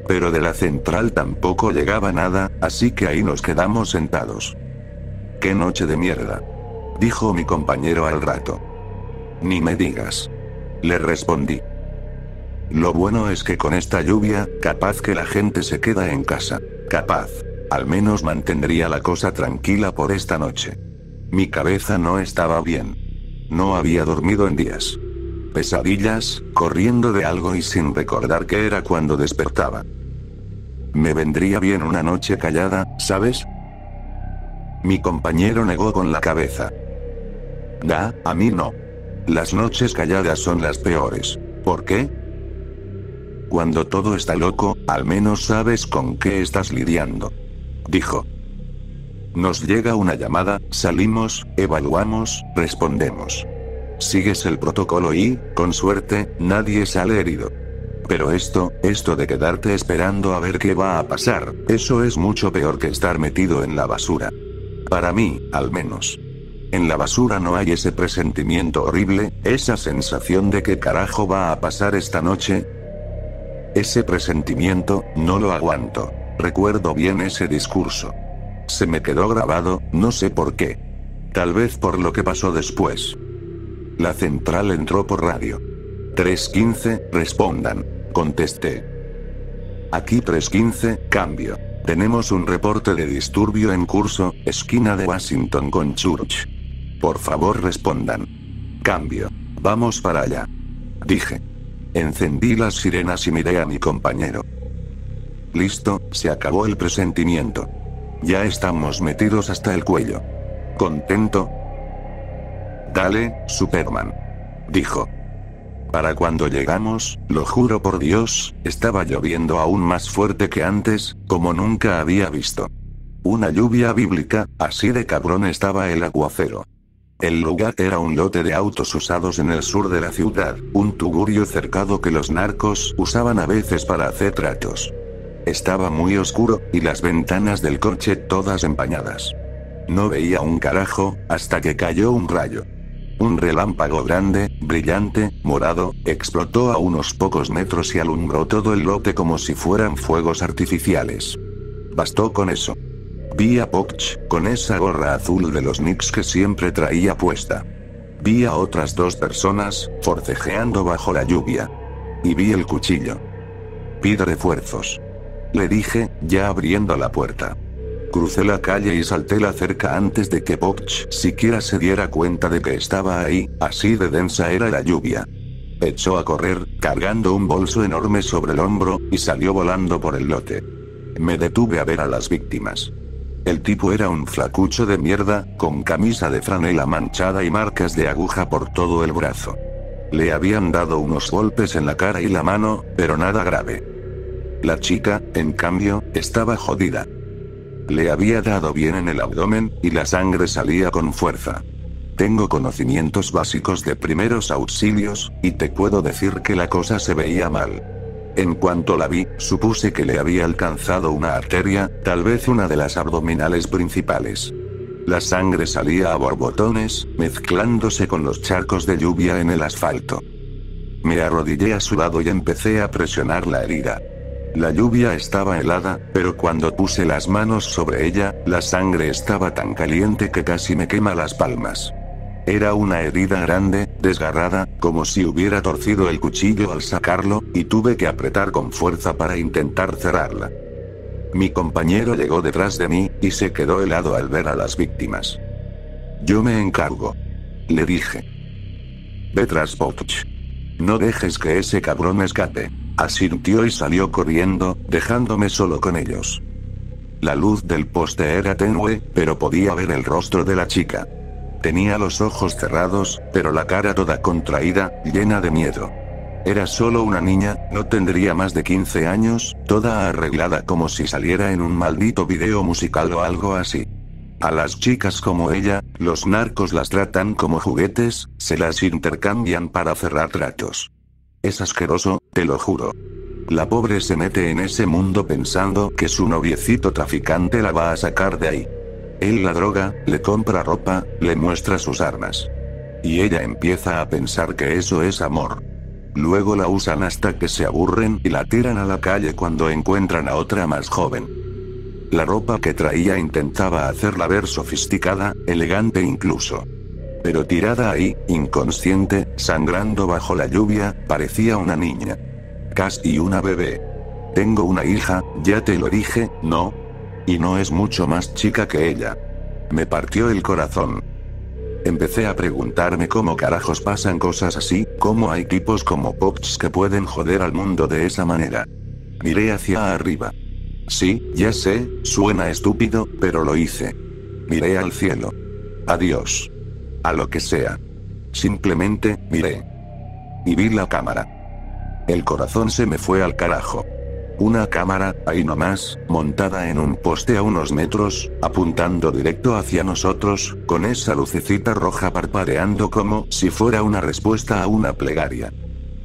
Pero de la central tampoco llegaba nada, así que ahí nos quedamos sentados. ¡Qué noche de mierda!, dijo mi compañero al rato. Ni me digas, le respondí. Lo bueno es que con esta lluvia, capaz que la gente se queda en casa. Capaz. Al menos mantendría la cosa tranquila por esta noche. Mi cabeza no estaba bien. No había dormido en días. Pesadillas, corriendo de algo y sin recordar qué era cuando despertaba. Me vendría bien una noche callada, ¿sabes? Mi compañero negó con la cabeza. A mí no. Las noches calladas son las peores. ¿Por qué? Cuando todo está loco, al menos sabes con qué estás lidiando, dijo. Nos llega una llamada, salimos, evaluamos, respondemos. Sigues el protocolo y, con suerte, nadie sale herido. Pero esto de quedarte esperando a ver qué va a pasar, eso es mucho peor que estar metido en la basura. Para mí, al menos. En la basura no hay ese presentimiento horrible, esa sensación de qué carajo va a pasar esta noche. Ese presentimiento, no lo aguanto. Recuerdo bien ese discurso. Se me quedó grabado, no sé por qué. Tal vez por lo que pasó después. La central entró por radio. 315, respondan. Contesté. Aquí 315, cambio. Tenemos un reporte de disturbio en curso, esquina de Washington con Church. Por favor respondan. Cambio. Vamos para allá, dije. Encendí las sirenas y miré a mi compañero. Listo, se acabó el presentimiento. Ya estamos metidos hasta el cuello. ¿Contento? Dale, Superman, dijo. Para cuando llegamos, lo juro por Dios, estaba lloviendo aún más fuerte que antes, como nunca había visto. Una lluvia bíblica, así de cabrón estaba el aguacero. El lugar era un lote de autos usados en el sur de la ciudad, un tugurio cercado que los narcos usaban a veces para hacer tratos. Estaba muy oscuro, y las ventanas del coche todas empañadas. No veía un carajo, hasta que cayó un rayo. Un relámpago grande, brillante, morado, explotó a unos pocos metros y alumbró todo el lote como si fueran fuegos artificiales. Bastó con eso. Vi a Poch, con esa gorra azul de los Knicks que siempre traía puesta. Vi a otras 2 personas, forcejeando bajo la lluvia. Y vi el cuchillo. Pide refuerzos, le dije, ya abriendo la puerta. Crucé la calle y salté la cerca antes de que Poch siquiera se diera cuenta de que estaba ahí, así de densa era la lluvia. Echó a correr, cargando un bolso enorme sobre el hombro, y salió volando por el lote. Me detuve a ver a las víctimas. El tipo era un flacucho de mierda, con camisa de franela manchada y marcas de aguja por todo el brazo. Le habían dado unos golpes en la cara y la mano, pero nada grave. La chica, en cambio, estaba jodida. Le había dado bien en el abdomen, y la sangre salía con fuerza. Tengo conocimientos básicos de primeros auxilios, y te puedo decir que la cosa se veía mal. En cuanto la vi, supuse que le había alcanzado una arteria, tal vez una de las abdominales principales. La sangre salía a borbotones, mezclándose con los charcos de lluvia en el asfalto. Me arrodillé a su lado y empecé a presionar la herida. La lluvia estaba helada, pero cuando puse las manos sobre ella, la sangre estaba tan caliente que casi me quema las palmas. Era una herida grande, desgarrada, como si hubiera torcido el cuchillo al sacarlo, y tuve que apretar con fuerza para intentar cerrarla. Mi compañero llegó detrás de mí, y se quedó helado al ver a las víctimas. Yo me encargo, le dije. Ve tras Poch. No dejes que ese cabrón escape. Asintió y salió corriendo, dejándome solo con ellos. La luz del poste era tenue, pero podía ver el rostro de la chica. Tenía los ojos cerrados, pero la cara toda contraída, llena de miedo. Era solo una niña, no tendría más de 15 años, toda arreglada como si saliera en un maldito video musical o algo así. A las chicas como ella, los narcos las tratan como juguetes, se las intercambian para cerrar tratos. Es asqueroso, te lo juro. La pobre se mete en ese mundo pensando que su noviecito traficante la va a sacar de ahí. Él la droga, le compra ropa, le muestra sus armas. Y ella empieza a pensar que eso es amor. Luego la usan hasta que se aburren y la tiran a la calle cuando encuentran a otra más joven. La ropa que traía intentaba hacerla ver sofisticada, elegante incluso. Pero tirada ahí, inconsciente, sangrando bajo la lluvia, parecía una niña. Casi una bebé. Tengo una hija, ya te lo dije, ¿no? Y no es mucho más chica que ella. Me partió el corazón. Empecé a preguntarme cómo carajos pasan cosas así, cómo hay tipos como Pops que pueden joder al mundo de esa manera. Miré hacia arriba. Sí, ya sé, suena estúpido, pero lo hice. Miré al cielo. Adiós. A lo que sea. Simplemente, miré. Y vi la cámara. El corazón se me fue al carajo. Una cámara, ahí nomás, montada en un poste a unos metros, apuntando directo hacia nosotros, con esa lucecita roja parpadeando como si fuera una respuesta a una plegaria.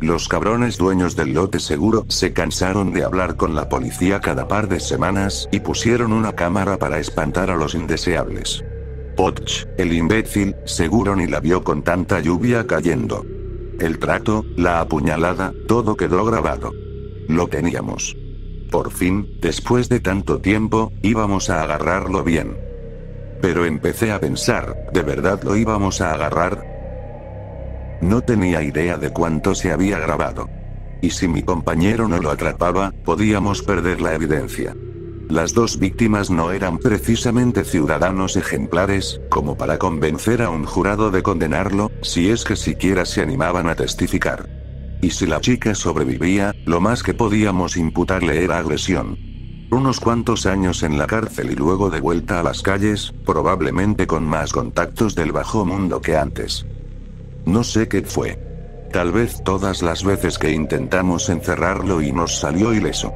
Los cabrones dueños del lote seguro se cansaron de hablar con la policía cada par de semanas y pusieron una cámara para espantar a los indeseables. Potch, el imbécil, seguro ni la vio con tanta lluvia cayendo. El trato, la apuñalada, todo quedó grabado. Lo teníamos. Por fin, después de tanto tiempo, íbamos a agarrarlo bien. Pero empecé a pensar, ¿de verdad lo íbamos a agarrar? No tenía idea de cuánto se había grabado. Y si mi compañero no lo atrapaba, podíamos perder la evidencia. Las dos víctimas no eran precisamente ciudadanos ejemplares, como para convencer a un jurado de condenarlo, si es que siquiera se animaban a testificar. Y si la chica sobrevivía, lo más que podíamos imputarle era agresión. Unos cuantos años en la cárcel y luego de vuelta a las calles, probablemente con más contactos del bajo mundo que antes. No sé qué fue. Tal vez todas las veces que intentamos encerrarlo y nos salió ileso.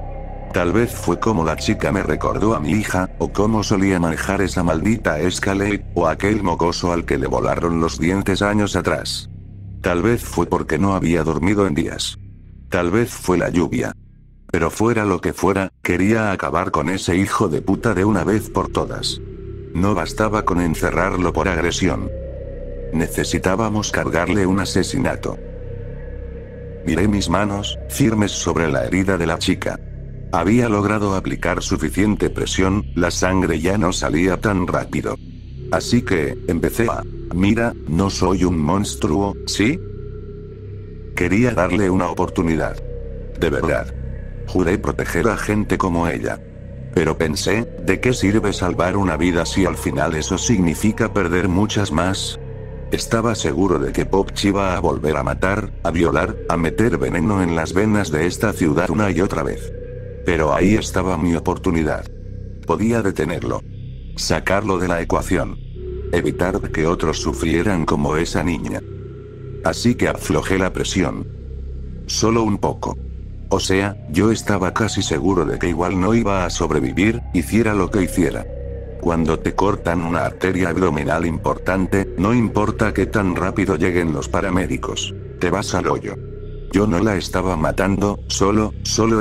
Tal vez fue como la chica me recordó a mi hija, o cómo solía manejar esa maldita Escalade, o aquel mocoso al que le volaron los dientes años atrás. Tal vez fue porque no había dormido en días. Tal vez fue la lluvia. Pero fuera lo que fuera, quería acabar con ese hijo de puta de una vez por todas. No bastaba con encerrarlo por agresión. Necesitábamos cargarle un asesinato. Miré mis manos, firmes sobre la herida de la chica. Había logrado aplicar suficiente presión, la sangre ya no salía tan rápido. Así que, empecé a... Mira, no soy un monstruo, ¿sí? Quería darle una oportunidad. De verdad. Juré proteger a gente como ella. Pero pensé, ¿de qué sirve salvar una vida si al final eso significa perder muchas más? Estaba seguro de que Popch iba a volver a matar, a violar, a meter veneno en las venas de esta ciudad una y otra vez. Pero ahí estaba mi oportunidad. Podía detenerlo. Sacarlo de la ecuación. Evitar que otros sufrieran como esa niña. Así que aflojé la presión. Solo un poco. O sea, yo estaba casi seguro de que igual no iba a sobrevivir, hiciera lo que hiciera. Cuando te cortan una arteria abdominal importante, no importa qué tan rápido lleguen los paramédicos, te vas al hoyo. Yo no la estaba matando, solo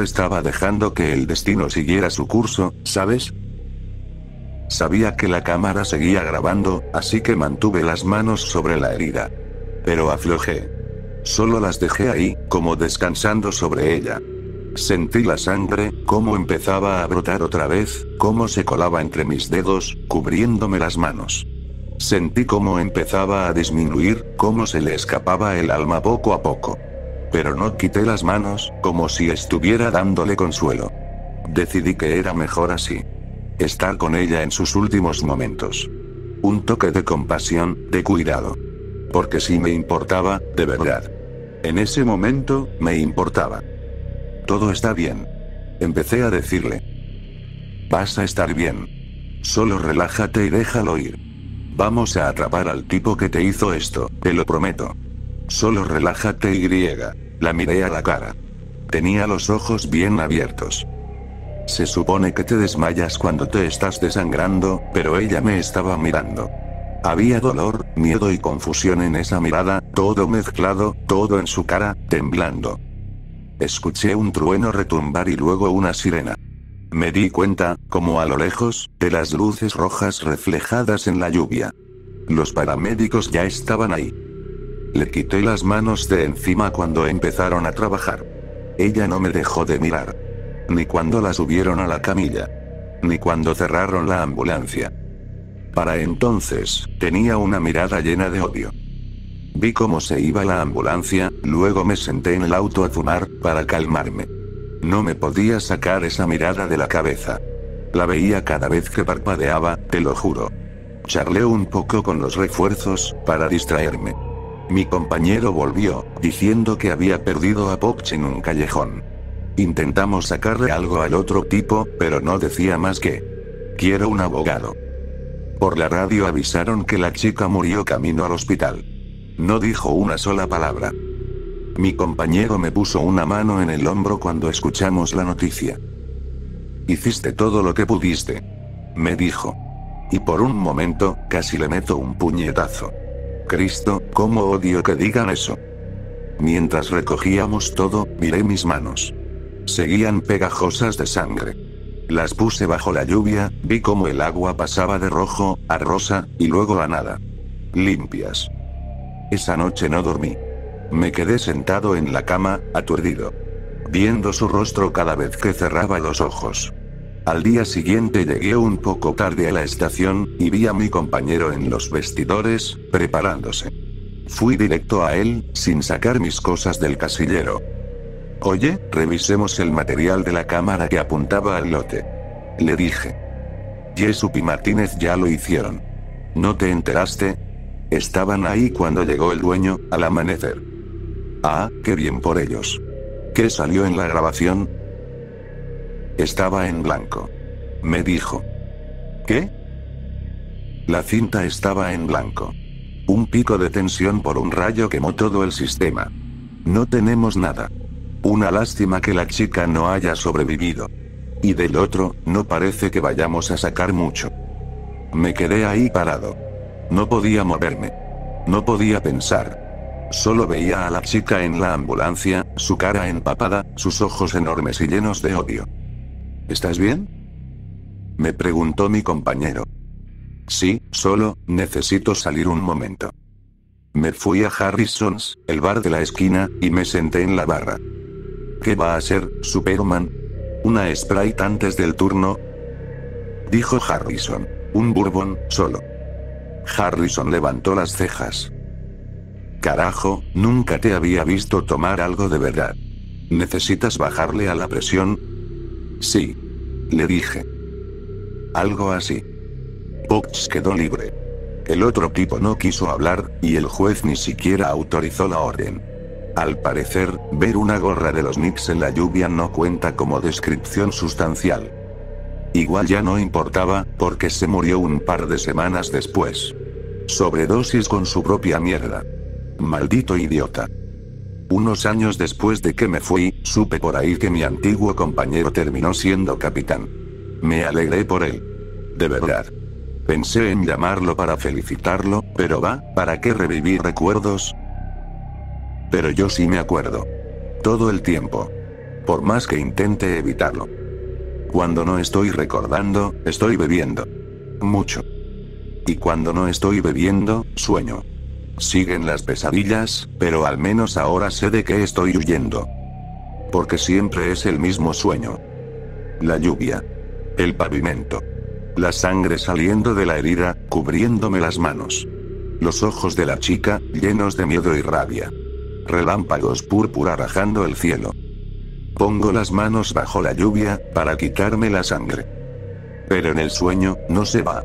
estaba dejando que el destino siguiera su curso, ¿sabes? Sabía que la cámara seguía grabando, así que mantuve las manos sobre la herida. Pero aflojé. Solo las dejé ahí, como descansando sobre ella. Sentí la sangre, cómo empezaba a brotar otra vez, cómo se colaba entre mis dedos, cubriéndome las manos. Sentí cómo empezaba a disminuir, cómo se le escapaba el alma poco a poco. Pero no quité las manos, como si estuviera dándole consuelo. Decidí que era mejor así. Estar con ella en sus últimos momentos. Un toque de compasión, de cuidado. Porque sí me importaba, de verdad. En ese momento, me importaba. todo está bien. Empecé a decirle. Vas a estar bien. Solo relájate y déjalo ir. Vamos a atrapar al tipo que te hizo esto, te lo prometo. Solo relájate y griega. La miré a la cara. Tenía los ojos bien abiertos. Se supone que te desmayas cuando te estás desangrando, pero ella me estaba mirando. Había dolor, miedo y confusión en esa mirada, todo mezclado, todo en su cara, temblando. Escuché un trueno retumbar y luego una sirena. Me di cuenta, como a lo lejos, de las luces rojas reflejadas en la lluvia. Los paramédicos ya estaban ahí. Le quité las manos de encima cuando empezaron a trabajar. Ella no me dejó de mirar. Ni cuando la subieron a la camilla. Ni cuando cerraron la ambulancia. Para entonces, tenía una mirada llena de odio. Vi cómo se iba la ambulancia, luego me senté en el auto a fumar, para calmarme. No me podía sacar esa mirada de la cabeza. La veía cada vez que parpadeaba, te lo juro. Charlé un poco con los refuerzos, para distraerme. Mi compañero volvió, diciendo que había perdido a Poch en un callejón. Intentamos sacarle algo al otro tipo, pero no decía más que: quiero un abogado. Por la radio avisaron que la chica murió camino al hospital. No dijo una sola palabra. Mi compañero me puso una mano en el hombro cuando escuchamos la noticia. Hiciste todo lo que pudiste, me dijo. Y por un momento, casi le meto un puñetazo. Cristo, cómo odio que digan eso. Mientras recogíamos todo, miré mis manos. Seguían pegajosas de sangre. Las puse bajo la lluvia, vi cómo el agua pasaba de rojo a rosa, y luego a nada. Limpias. Esa noche no dormí. Me quedé sentado en la cama, aturdido. Viendo su rostro cada vez que cerraba los ojos. Al día siguiente llegué un poco tarde a la estación, y vi a mi compañero en los vestidores, preparándose. Fui directo a él, sin sacar mis cosas del casillero. Oye, revisemos el material de la cámara que apuntaba al lote. Le dije. Jessup y Martínez ya lo hicieron. ¿No te enteraste? Estaban ahí cuando llegó el dueño, al amanecer. Ah, qué bien por ellos. ¿Qué salió en la grabación? Estaba en blanco. Me dijo. ¿Qué? La cinta estaba en blanco. Un pico de tensión por un rayo quemó todo el sistema. No tenemos nada. Una lástima que la chica no haya sobrevivido. Y del otro, no parece que vayamos a sacar mucho. Me quedé ahí parado. No podía moverme. No podía pensar. Solo veía a la chica en la ambulancia, su cara empapada, sus ojos enormes y llenos de odio. ¿Estás bien? Me preguntó mi compañero. Sí, solo, necesito salir un momento. Me fui a Harrison's, el bar de la esquina, y me senté en la barra. ¿Qué va a ser, Superman? ¿Una Sprite antes del turno? Dijo Harrison. Un bourbon, solo. Harrison levantó las cejas. Carajo, nunca te había visto tomar algo de verdad. ¿Necesitas bajarle a la presión? Sí. Le dije. Algo así. Poch quedó libre. El otro tipo no quiso hablar, y el juez ni siquiera autorizó la orden. Al parecer, ver una gorra de los Knicks en la lluvia no cuenta como descripción sustancial. Igual ya no importaba, porque se murió un par de semanas después. Sobredosis con su propia mierda. Maldito idiota. Unos años después de que me fui, supe por ahí que mi antiguo compañero terminó siendo capitán. Me alegré por él. De verdad. Pensé en llamarlo para felicitarlo, pero ¿para qué revivir recuerdos? Pero yo sí me acuerdo. Todo el tiempo. Por más que intente evitarlo. Cuando no estoy recordando, estoy bebiendo. Mucho. Y cuando no estoy bebiendo, sueño. Siguen las pesadillas, pero al menos ahora sé de qué estoy huyendo. Porque siempre es el mismo sueño. La lluvia. El pavimento. La sangre saliendo de la herida, cubriéndome las manos. Los ojos de la chica, llenos de miedo y rabia. Relámpagos púrpura rajando el cielo. Pongo las manos bajo la lluvia, para quitarme la sangre. Pero en el sueño, no se va.